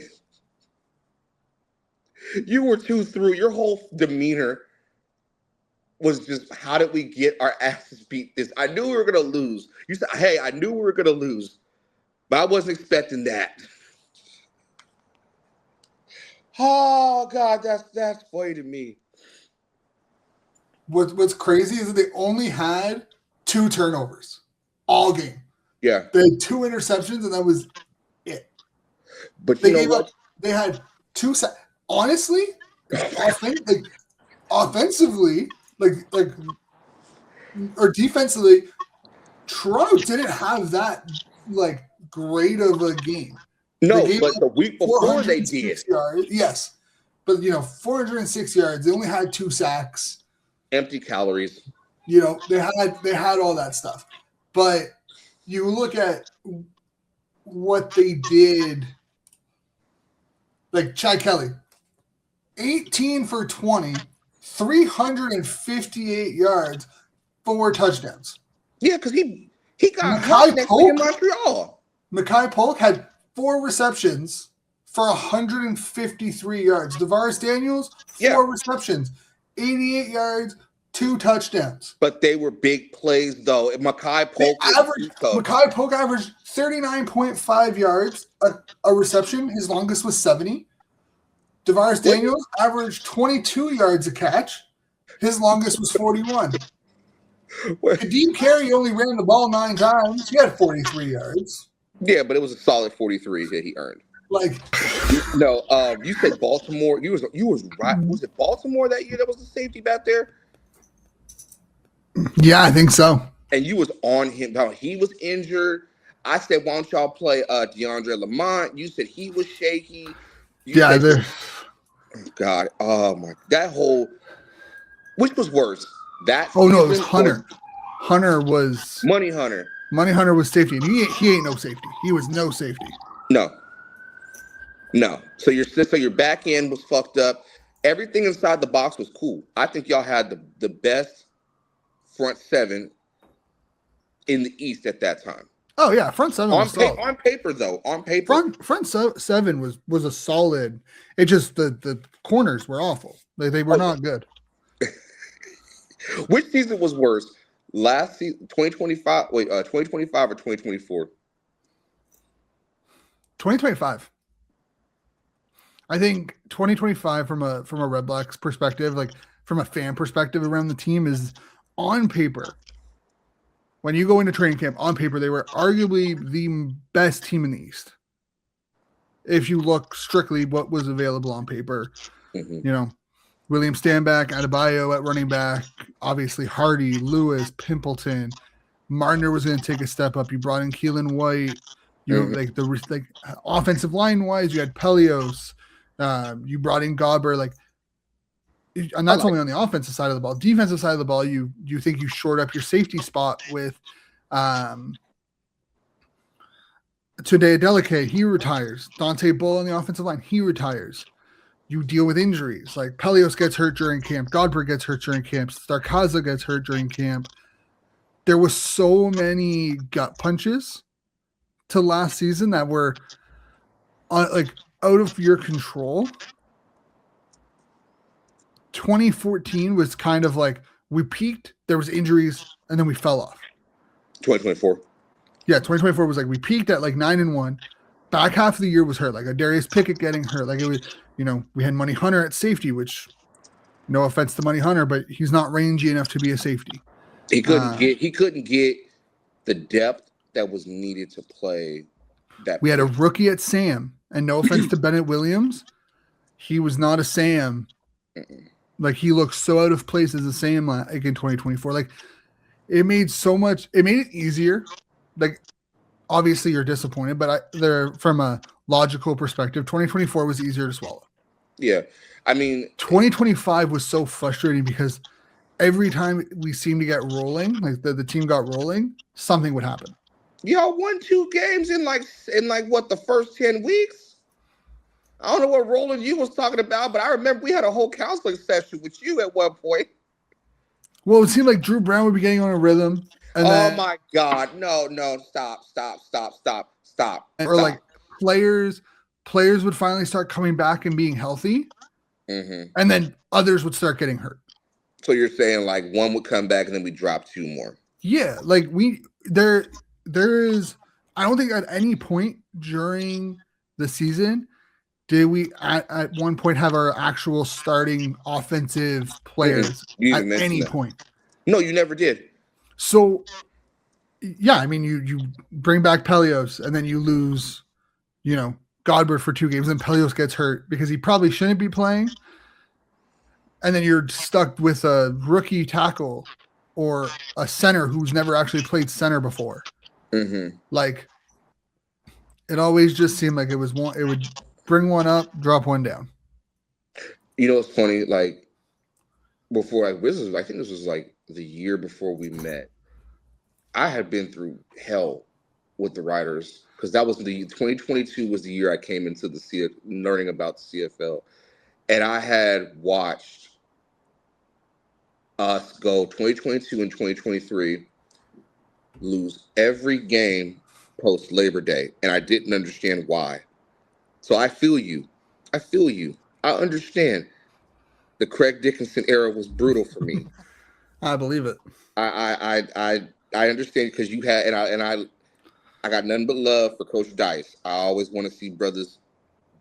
You were 2 through. Your whole demeanor was just, how did we get our asses beat this? I knew we were going to lose. You said, hey, I knew we were going to lose, but I wasn't expecting that. Oh, God, that's funny to me. What's crazy is that they only had 2 turnovers all game. Yeah. They had 2 interceptions, and that was it. But They you know gave what? up. They had 2 sacks. Honestly, offensively, or defensively, Toronto didn't have that great of a game. No, They gave but up the week before they 406 did. yards. Yes, but 406 yards. They only had 2 sacks. Empty calories. They had all that stuff, but you look at what they did. Like Chad Kelly, 18 for 20, 358 yards, 4 touchdowns. Yeah, because he got Mekhi hurt next week in Polk? Montreal. Mekhi Polk had 4 receptions for 153 yards. DeVaris Daniels, 4 receptions, 88 yards, 2 touchdowns. But they were big plays, though. Mekhi Polk averaged 39.5 yards a reception. His longest was 70. DeVaris Daniels averaged 22 yards a catch. His longest was 41. Kadeem Carey only ran the ball 9 times. He had 43 yards. Yeah, but it was a solid 43 that he earned. No, you said Baltimore. You was right. Was it Baltimore that year that was the safety back there? Yeah, I think so. And you was on him. Now, he was injured. I said, why don't y'all play DeAndre Lamont? You said he was shaky. God. Oh, my. That whole – which was worse? No, it was Hunter. Hunter was – Money Hunter. Money Hunter was safety. And he ain't no safety. He was no safety. No. So your back end was fucked up. Everything inside the box was cool. I think y'all had the best front 7 in the East at that time. Oh yeah, front 7 was solid. On paper though. On paper. Front 7 was a solid. It just the corners were awful. They were not good. Which season was worse? Last season, 2025. 2025 or 2024? 2025. I think 2025 from a Red Blacks perspective, from a fan perspective around the team, is on paper. When you go into training camp, on paper, they were arguably the best team in the East. If you look strictly what was available on paper, William Stanback, Adebayo at running back, obviously Hardy, Lewis, Pimpleton, Marner was going to take a step up. You brought in Keelan White. Offensive line wise, you had Pelios. You brought in Gobber. And that's only on the offensive side of the ball. Defensive side of the ball, you think you short up your safety spot with today Adeleke, he retires. Dante Bull on the offensive line, he retires. You deal with injuries. Like Pelios gets hurt during camp, Godber gets hurt during camp, Starkaza gets hurt during camp. There was so many gut punches to last season that were out of your control. 2014 was kind of we peaked, there was injuries, and then we fell off. 2024. Yeah, 2024 was we peaked at 9-1. Back half of the year was hurt. A Darius Pickett getting hurt. It was, we had Money Hunter at safety, which no offense to Money Hunter, but he's not rangy enough to be a safety. He couldn't get the depth that was needed to play that. We had a rookie at Sam, and no offense to Bennett Williams, he was not a Sam. He looked so out of place as a Sam in 2024. It made it easier. Obviously you're disappointed, but from a logical perspective, 2024 was easier to swallow. Yeah. I mean, 2025 was so frustrating because every time we seemed to get rolling, the team got rolling, something would happen. Y'all won 2 games in the first 10 weeks? I don't know what Roland you was talking about, but I remember we had a whole counseling session with you at one point. Well, it seemed like Drew Brown would be getting on a rhythm. And my God. No, stop. Or players would finally start coming back and being healthy. Mm-hmm. And then others would start getting hurt. So you're saying like one would come back and then we drop two more. Yeah, like there is. I don't think at any point during the season did we at one point have our actual starting offensive players You at even mentioned any that. point. No, you never did. So yeah, I mean you bring back Pelios and then you lose, Godbert for 2 games, and Pelios gets hurt because he probably shouldn't be playing. And then you're stuck with a rookie tackle or a center who's never actually played center before. Mm-hmm. Like, it always just seemed like it would bring one up, drop one down. You know, it's funny. Like before, I think this was like the year before we met. I had been through hell with the writers because that was the 2022 was the year I came into learning about the CFL, and I had watched us go 2022 and 2023 lose every game post Labor Day, and I didn't understand why. So I feel you. I understand. The Craig Dickinson era was brutal for me. I believe it. I understand because you had I got nothing but love for Coach Dice. I always want to see brothers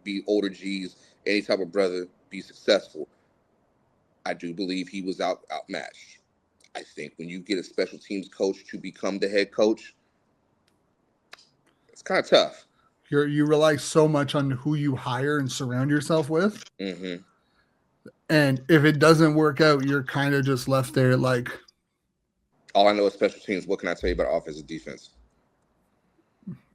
be older G's, any type of brother be successful. I do believe he was outmatched. I think when you get a special teams coach to become the head coach, it's kind of tough. You rely so much on who you hire and surround yourself with. Mm-hmm. And if it doesn't work out, you're kind of just left there like. All I know is special teams. What can I tell you about offense and defense?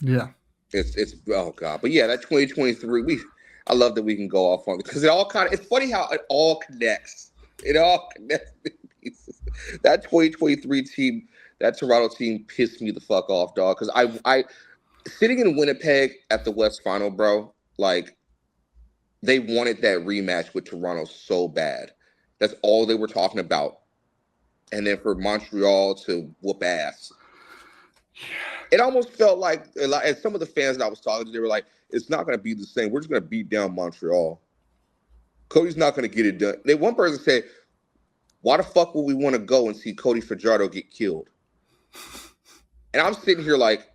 Yeah. It's oh god. But yeah, that 2023, I love that we can go off on because it's funny how it all connects. It all connects to pieces. That 2023 team, that Toronto team pissed me the fuck off, dog. Because I sitting in Winnipeg at the West Final, bro, like they wanted that rematch with Toronto so bad. That's all they were talking about. And then for Montreal to whoop ass. It almost felt like, and some of the fans that I was talking to, they were like, it's not going to be the same. We're just going to beat down Montreal. Cody's not going to get it done. One person said, why the fuck would we want to go and see Cody Fajardo get killed? And I'm sitting here like,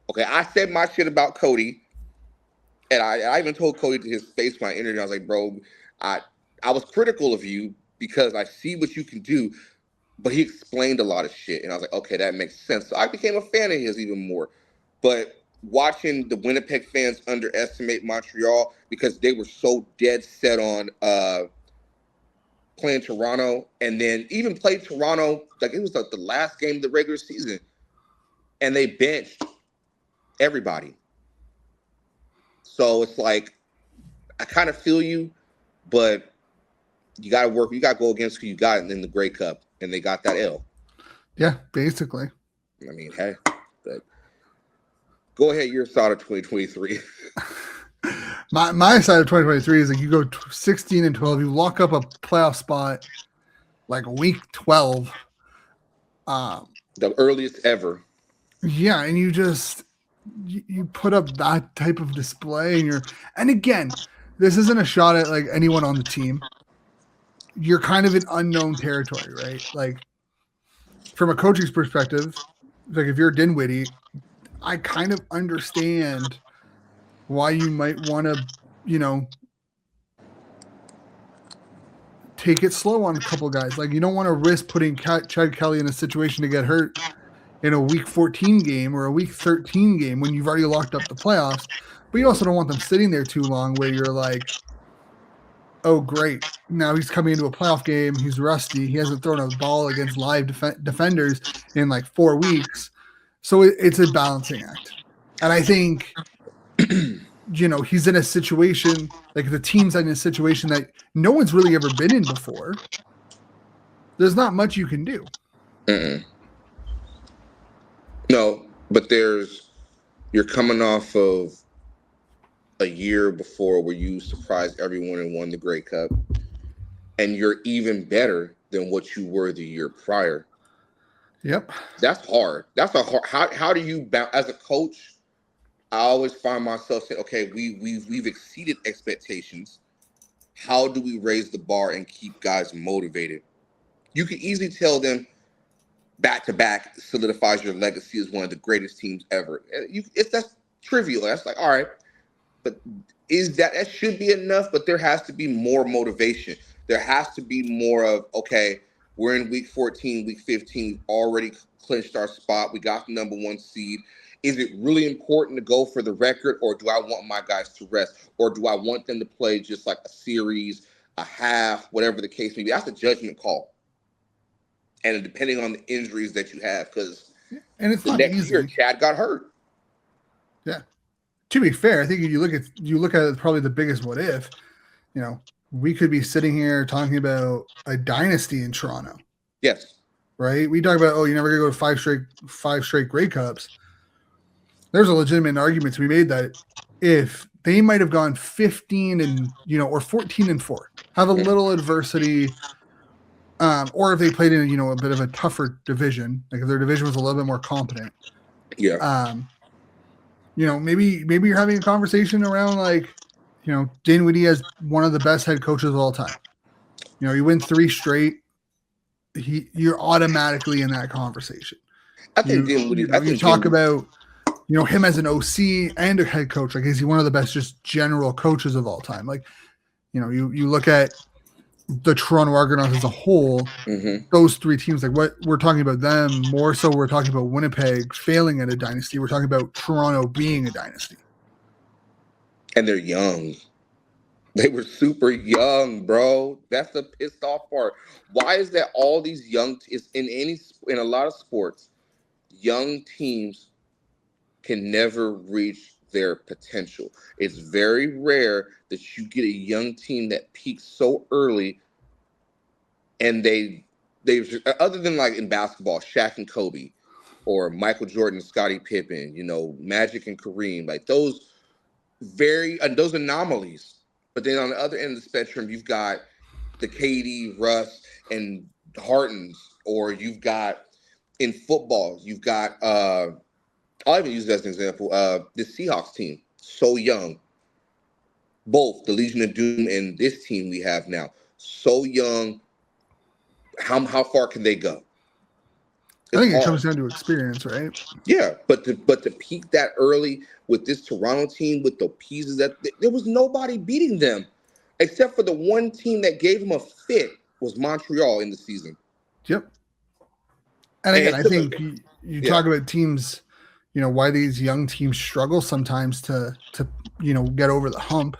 okay, I said my shit about Cody. And I even told Cody to his face when I interviewed. I was like, bro, I was critical of you because I see what you can do. But he explained a lot of shit. And I was like, okay, that makes sense. So I became a fan of his even more. But watching the Winnipeg fans underestimate Montreal because they were so dead set on playing Toronto and then even played Toronto, like it was like the last game of the regular season. And they benched everybody. So it's like, I kind of feel you, but you got to work. You got to go against who you got in the Grey Cup. And they got that L. Yeah, basically. I mean, hey, but go ahead. Your side of 2023. My side of 2023 is like you go 16-12, you lock up a playoff spot like week 12. The earliest ever. Yeah, and you put up that type of display, and again, this isn't a shot at like anyone on the team. You're kind of in unknown territory, right? Like from a coaching's perspective, like if you're Dinwiddie, I kind of understand why you might want to, take it slow on a couple guys. Like you don't want to risk putting Chad Kelly in a situation to get hurt in a week 14 game or a week 13 game when you've already locked up the playoffs. But you also don't want them sitting there too long where you're like, oh, great. Now he's coming into a playoff game. He's rusty. He hasn't thrown a ball against live defenders in like 4 weeks. So it's a balancing act. And I think, he's in a situation, like the team's in a situation that no one's really ever been in before. There's not much you can do. Mm-mm. No, but you're coming off of a year before where you surprised everyone and won the Grey Cup. And you're even better than what you were the year prior. Yep. That's hard. That's a hard. How do you as a coach? I always find myself saying, okay, we've exceeded expectations. How do we raise the bar and keep guys motivated? You could easily tell them back to back solidifies your legacy as one of the greatest teams ever. That's trivial. That's like, all right, but that should be enough? But there has to be more motivation. There has to be more of, okay, we're in week 14, week 15, already clinched our spot. We got the number 1 seed. Is it really important to go for the record, or do I want my guys to rest, or do I want them to play just like a series, a half, whatever the case may be? That's a judgment call, and depending on the injuries that you have, because it's the not next easy. year Chad got hurt. Yeah. To be fair, I think if you look at it, probably the biggest what if, we could be sitting here talking about a dynasty in Toronto. Yes. Right? We talk about, you're never gonna go to five straight Grey Cups. There's a legitimate argument to be made that if they might have gone 15 and or 14-4, have a little adversity, or if they played in a bit of a tougher division, like if their division was a little bit more competent. Yeah. Maybe you're having a conversation around like, Dinwiddie as one of the best head coaches of all time. You win 3 straight, you're automatically in that conversation. I think Dinwiddie. You talk about him as an OC and a head coach. Like, is he one of the best just general coaches of all time? Like, you look at the Toronto Argonauts as a whole, those 3 teams, like what we're talking about them more so we're talking about Winnipeg failing at a dynasty. We're talking about Toronto being a dynasty. And they're young. They were super young, bro. That's the pissed off part. Why is that all these young in a lot of sports, young teams can never reach their potential? It's very rare that you get a young team that peaks so early, and they've other than like in basketball, Shaq and Kobe, or Michael Jordan and Scottie Pippen, Magic and Kareem, like those those anomalies. But then on the other end of the spectrum, you've got the KD, Russ, and Hartons, or you've got in football, you've got I'll even use that as an example. The Seahawks team, so young. Both the Legion of Doom and this team we have now, so young. How far can they go? I think it comes down to experience, right? Yeah, but to peak that early with this Toronto team, with the pieces that there was nobody beating them, except for the one team that gave them a fit was Montreal in the season. Yep. And again, I think you talk about teams, why these young teams struggle sometimes to get over the hump.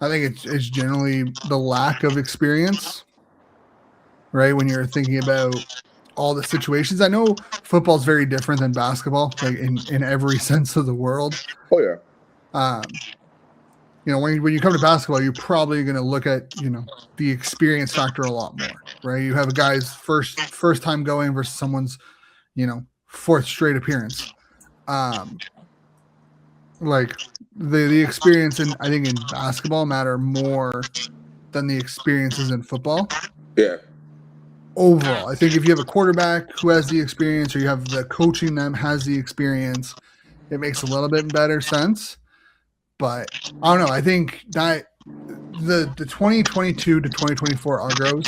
I think it's generally the lack of experience, right? When you're thinking about all the situations. I know football is very different than basketball, like in every sense of the world. Oh yeah. When you come to basketball, you're probably going to look at the experience factor a lot more, right? You have a guy's first time going versus someone's 4th straight appearance. Like the experience I think in basketball matter more than the experiences in football. Yeah. Overall, I think if you have a quarterback who has the experience, or you have the coaching them has the experience, it makes a little bit better sense. But I don't know. I think that the 2022 to 2024 Argos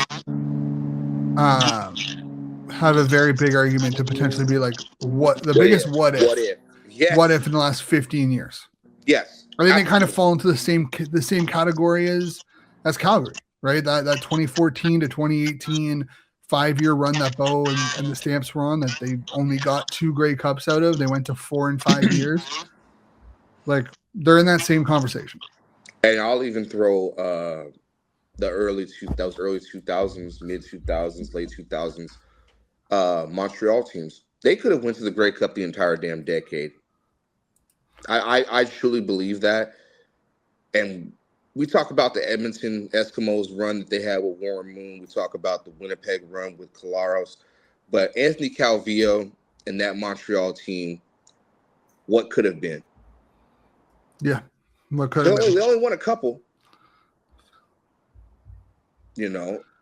have a very big argument to potentially be like what if in the last 15 years. Yes, I think they kind of fall into the same category as Calgary, right? That 2014 to 2018 5-year run that Bo and the Stamps were on, that they only got 2 Grey Cups out of. They went to 4 and 5 years. Like, they're in that same conversation. And I'll even throw the early 2000s, mid 2000s, late 2000s Montreal teams. They could have went to the Grey Cup the entire damn decade. I truly believe that. And we talk about the Edmonton Eskimos run that they had with Warren Moon. We talk about the Winnipeg run with Kolaros. But Anthony Calvillo and that Montreal team, what could have been? Yeah. What could have been? They only won a couple.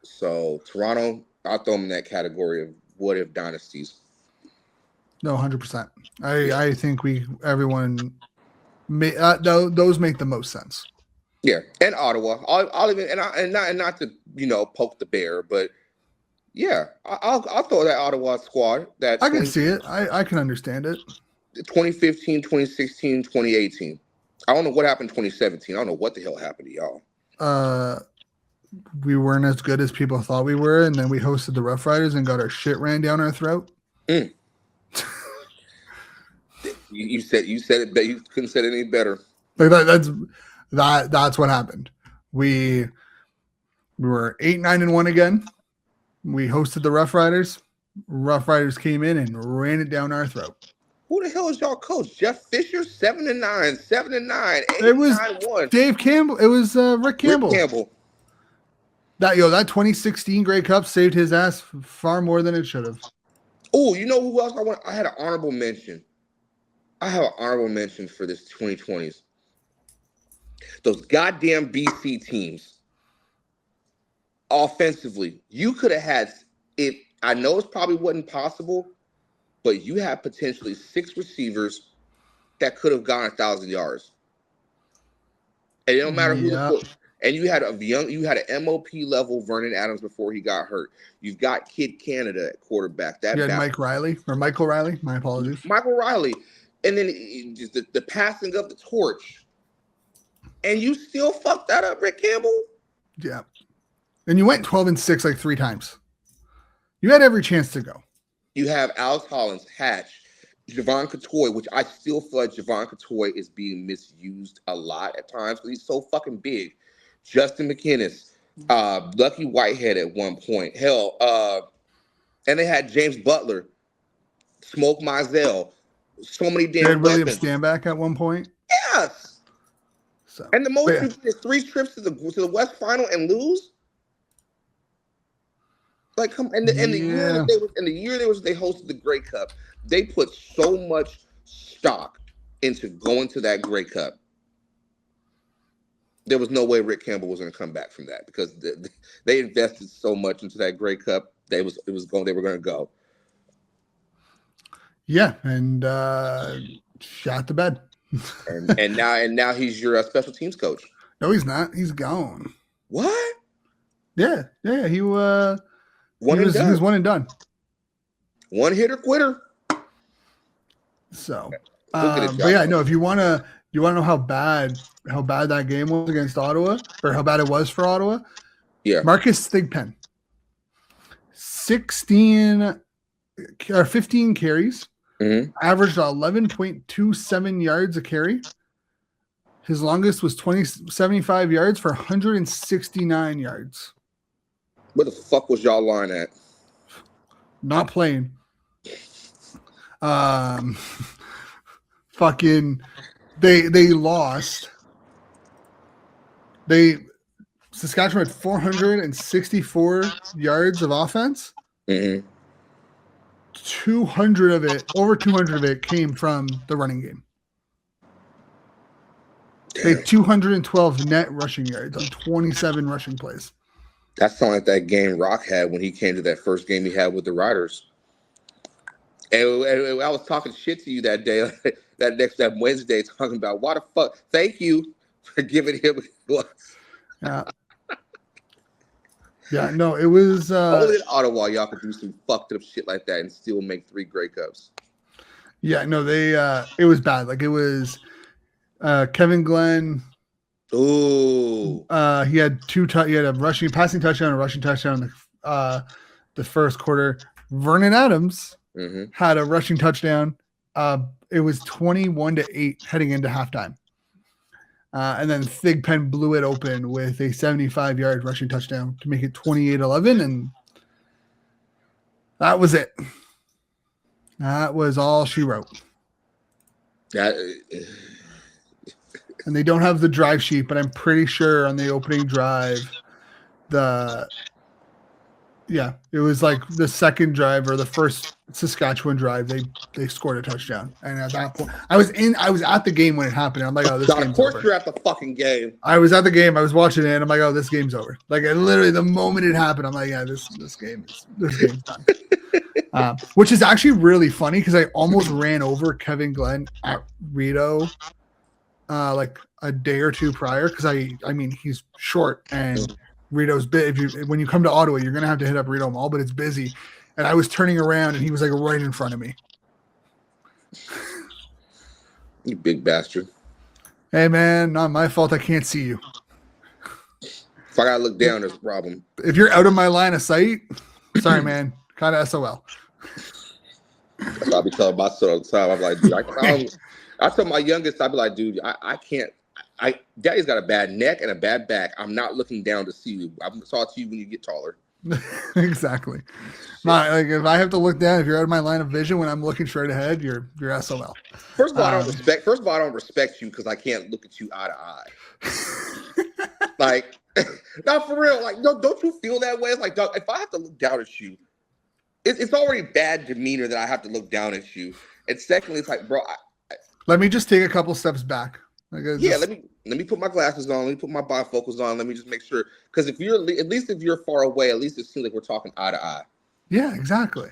So Toronto, I'll throw them in that category of what if dynasties. No, 100%. I think everyone those make the most sense. Yeah, and Ottawa. I'll even and not to poke the bear, but Yeah, I'll throw that Ottawa squad. That I can see it. I can understand it. 2015, 2016, 2018. I don't know what happened in 2017. I don't know what the hell happened to y'all. We weren't as good as people thought we were, and then we hosted the Rough Riders and got our shit ran down our throat. You said it. You couldn't say it any better. Like that's what happened. We were 8-9-1 again. We hosted the Rough Riders. Rough Riders came in and ran it down our throat. Who the hell is y'all coach? Jeff Fisher, 7-9, 7-9, 8-9-1. It was Dave Campbell. It was Rick Campbell. That 2016 Grey Cup saved his ass far more than it should have. Oh, you know who else I want? I had an honorable mention. I have an honorable mention for this 2020s. Those goddamn BC teams. Offensively, you could have had it. I know it probably wasn't possible, but you had potentially 6 receivers that could have gone 1,000 yards. And it don't matter who the put. And you had an MOP level Vernon Adams before he got hurt. You've got Kid Canada at quarterback. You had Michael Riley. My apologies. Michael Riley. And then just the passing of the torch. And you still fucked that up, Rick Campbell? Yeah. And you went 12-6 like 3 times. You had every chance to go. You have Alex Hollins, Hatch, Javon Catoy, which I still feel like Javon Catoy is being misused a lot at times because he's so fucking big. Justin McInnis, Lucky Whitehead at one point. Hell, and they had James Butler, Smoke Mizell, so many damn. They had William Stanback at one point. Yes. So, and the most you did is 3 trips to the West Final and lose. Like, come and the year that they hosted the Grey Cup, they put so much stock into going to that Grey Cup. There was no way Rick Campbell was going to come back from that because they invested so much into that Grey Cup. They were going to go. Yeah, and shot the bed. and now he's your special teams coach. No, he's not. He's gone. What? Yeah. He was one and done. One hitter quitter. So, but yeah, no. If you want to know how bad that game was against Ottawa, or how bad it was for Ottawa, yeah. Marcus Thigpen, 15 carries, averaged 11.27 yards a carry. His longest was 75 yards for 169 yards. Where the fuck was y'all line at? Not playing. Fucking they lost. Saskatchewan had 464 yards of offense. 200 of it came from the running game. Damn. They had 212 net rushing yards on 27 rushing plays. That sounded like that game Rock had when he came to that first game he had with the Riders. And I was talking shit to you that day, that Wednesday, talking about why the fuck. Thank you for giving him. Yeah, no, it was. Only in Ottawa, y'all could do some fucked up shit like that and still make 3 Grey Cups. Yeah, no, it was bad. Like it was Kevin Glenn. Ooh. He had a passing touchdown and a rushing touchdown in the first quarter. Vernon Adams had a rushing touchdown. It was 21-8 heading into halftime. And then Thigpen blew it open with a 75-yard rushing touchdown to make it 28-11, and that was it. That was all she wrote. And they don't have the drive sheet, but I'm pretty sure on the opening drive, it was like the second drive or the first Saskatchewan drive, they scored a touchdown. And at that point, I was at the game when it happened. I'm like, oh, this game's over. Of course you're at the fucking game. I was at the game. I was watching it, and I'm like, oh, this game's over. Like, literally, the moment it happened, I'm like, yeah, this game's done. Which is actually really funny because I almost ran over Kevin Glenn at Rideau like a day or two prior because I mean he's short and Rito's bit. When you come to Ottawa, you're gonna have to hit up Rito Mall, but it's busy. And I was turning around, and he was like right in front of me. You big bastard. Hey man, not my fault. I can't see you. If I gotta look down, there's a problem. If you're out of my line of sight, sorry, man. Kind of SOL. That's what I'll be telling my son all the time. I'm like, dude, I tell my youngest, I'll be like, dude, I can't. Daddy's got a bad neck and a bad back. I'm not looking down to see you. I'm gonna talk to you when you get taller. Exactly. Not like if I have to look down, if you're out of my line of vision when I'm looking straight ahead, you're SOL. First of all, I don't respect you because I can't look at you eye to eye. Like, not for real. Like, don't you feel that way? It's like, dog, if I have to look down at you, it's already bad demeanor that I have to look down at you. And secondly, it's like, bro, let me just take a couple steps back. Yeah, let me put my glasses on. Let me put my bifocals on. Let me just make sure. Because if you're far away, at least it seems like we're talking eye to eye. Yeah, exactly.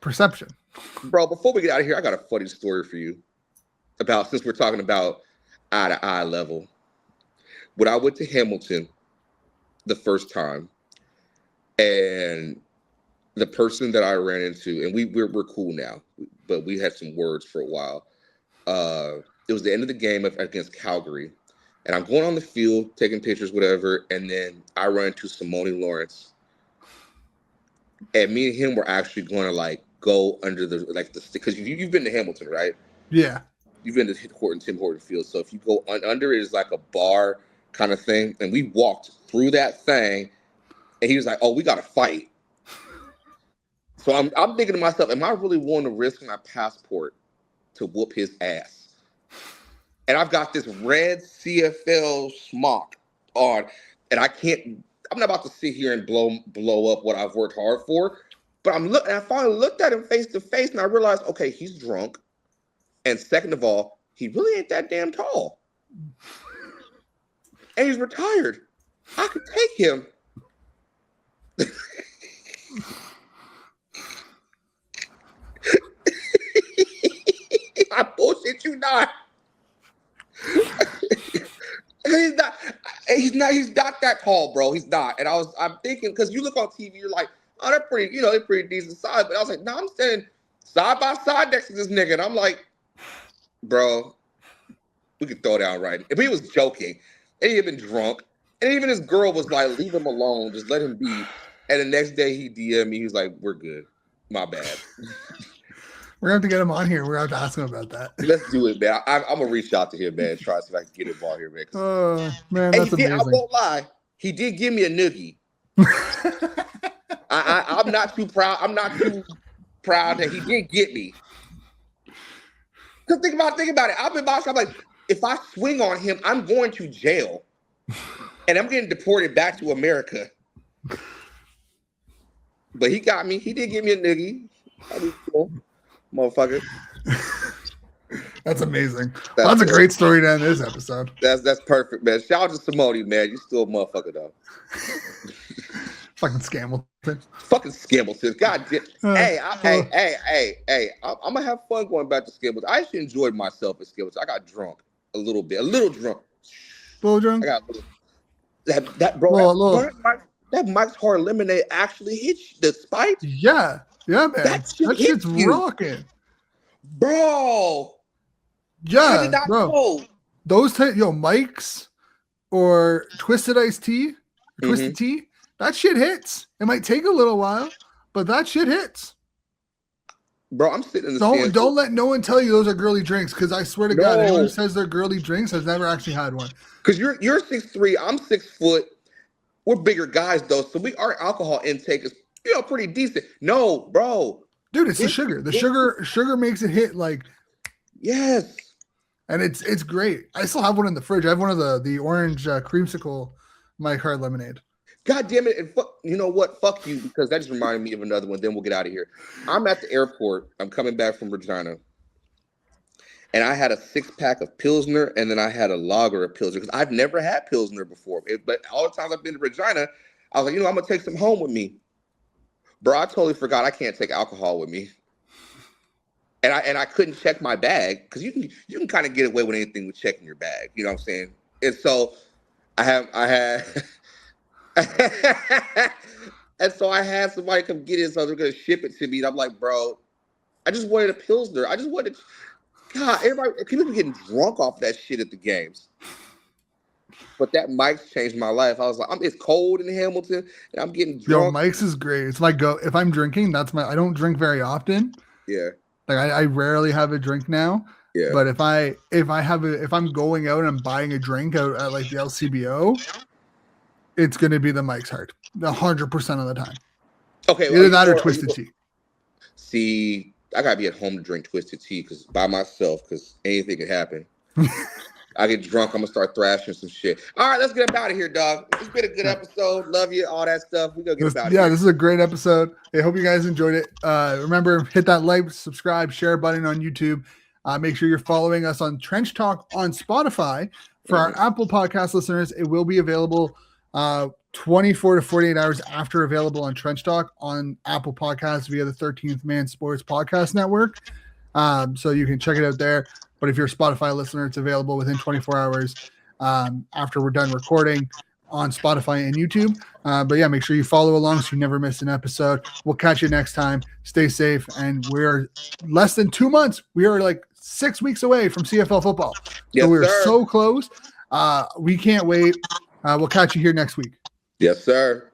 Perception. Bro, before we get out of here, I got a funny story for you about, since we're talking about eye to eye level. When I went to Hamilton the first time, and the person that I ran into, and we're cool now, but we had some words for a while. It was the end of the game against Calgary, and I'm going on the field, taking pictures, whatever, and then I run into Simone Lawrence, and me and him were actually going to like go under the because you've been to Hamilton, right? Yeah, you've been to Tim Horton Field, so if you go under it is like a bar kind of thing, and we walked through that thing, and he was like, "Oh, we got to fight." So I'm thinking to myself, am I really willing to risk my passport to whoop his ass? And I've got this red CFL smock on, and I'm not about to sit here and blow up what I've worked hard for, but I finally looked at him face to face, and I realized, okay, he's drunk, and second of all, he really ain't that damn tall, and he's retired. I could take him. I bullshit you not. He's not that tall, bro. He's not. And I'm thinking, because you look on TV, you're like, oh, they're pretty decent size. But I was like, no, I'm standing side by side next to this nigga. And I'm like, bro, we could throw down right. If he was joking, and he had been drunk, and even his girl was like, leave him alone, just let him be. And the next day he DM'd me, he was like, we're good. My bad. We're going to have to get him on here. We're going to have to ask him about that. Let's do it, man. I'm going to reach out to him, man. Try to see if I can get him on here, man. Oh, man, that's amazing. I won't lie. He did give me a noogie. I'm not too proud. I'm not too proud that he did get me. Because think about it. I've been boxing. I'm like, if I swing on him, I'm going to jail. And I'm getting deported back to America. But he got me. He did give me a noogie. I mean, cool. Motherfucker. That's amazing. That's a great story to end this episode. That's perfect, man. Shout out to Simone, man. You still a motherfucker though. Fucking Scamilton. Fucking Scamilton. God damn. Hey. I'm gonna have fun going back to Scamilton. I actually enjoyed myself at Scamilton. I got drunk a little bit, a little drunk. Little drunk. I got that bro. That Mike's Hard Lemonade actually hits you. The spice. Yeah, man. That shit's rocking, bro. Yeah, bro. Know. Those Mike's or Twisted Iced Tea, Twisted Tea. That shit hits. It might take a little while, but that shit hits. Bro, I'm sitting in the Don't let no one tell you those are girly drinks, because I swear to God, anyone who says they're girly drinks has never actually had one. Because you're 6'3", I'm 6 foot. We're bigger guys though, so our alcohol intake is pretty decent. No, bro. Dude, it's the sugar. The sugar makes it hit like yes. And it's great. I still have one in the fridge. I have one of the orange creamsicle Mike Hard Lemonade. God damn it. And you know what? Fuck you, because that just reminded me of another one. Then we'll get out of here. I'm at the airport. I'm coming back from Regina. And I had a 6-pack of Pilsner, and then I had a lager of Pilsner, because I've never had Pilsner before. But all the times I've been to Regina, I was like, I'm going to take some home with me. Bro, I totally forgot I can't take alcohol with me. And I couldn't check my bag, because you can kind of get away with anything with checking your bag. You know what I'm saying? And so I had And so I had somebody come get it, so they're gonna ship it to me. And I'm like, bro, I just wanted a Pilsner. I just wanted, God, people be getting drunk off that shit at the games. But that Mike's changed my life. I was like, it's cold in Hamilton, and I'm getting Yo, drunk. Mike's is great. It's my go. If I'm drinking, I don't drink very often. Yeah. Like I rarely have a drink now. Yeah. But if I'm going out and I'm buying a drink out at like the LCBO, it's gonna be the Mike's Hard 100% of the time. Okay. Either that or Twisted Tea. See, I gotta be at home to drink Twisted Tea by myself because anything can happen. I get drunk, I'm gonna start thrashing some shit. All right, let's get up out of here, dog. It's been a good episode. Love you, all that stuff. We gonna get up out of here. Yeah, this is a great episode. I hope you guys enjoyed it. Remember, hit that like, subscribe, share button on YouTube. Make sure you're following us on Trench Talk on Spotify. For our Apple Podcast listeners, it will be available 24 to 48 hours after available on Trench Talk on Apple Podcasts via the 13th Man Sports Podcast Network. So you can check it out there. But if you're a Spotify listener, it's available within 24 hours after we're done recording on Spotify and YouTube. But yeah, make sure you follow along so you never miss an episode. We'll catch you next time. Stay safe. And we're less than 2 months. We are like 6 weeks away from CFL football. So we're so close. We can't wait. We'll catch you here next week. Yes, sir.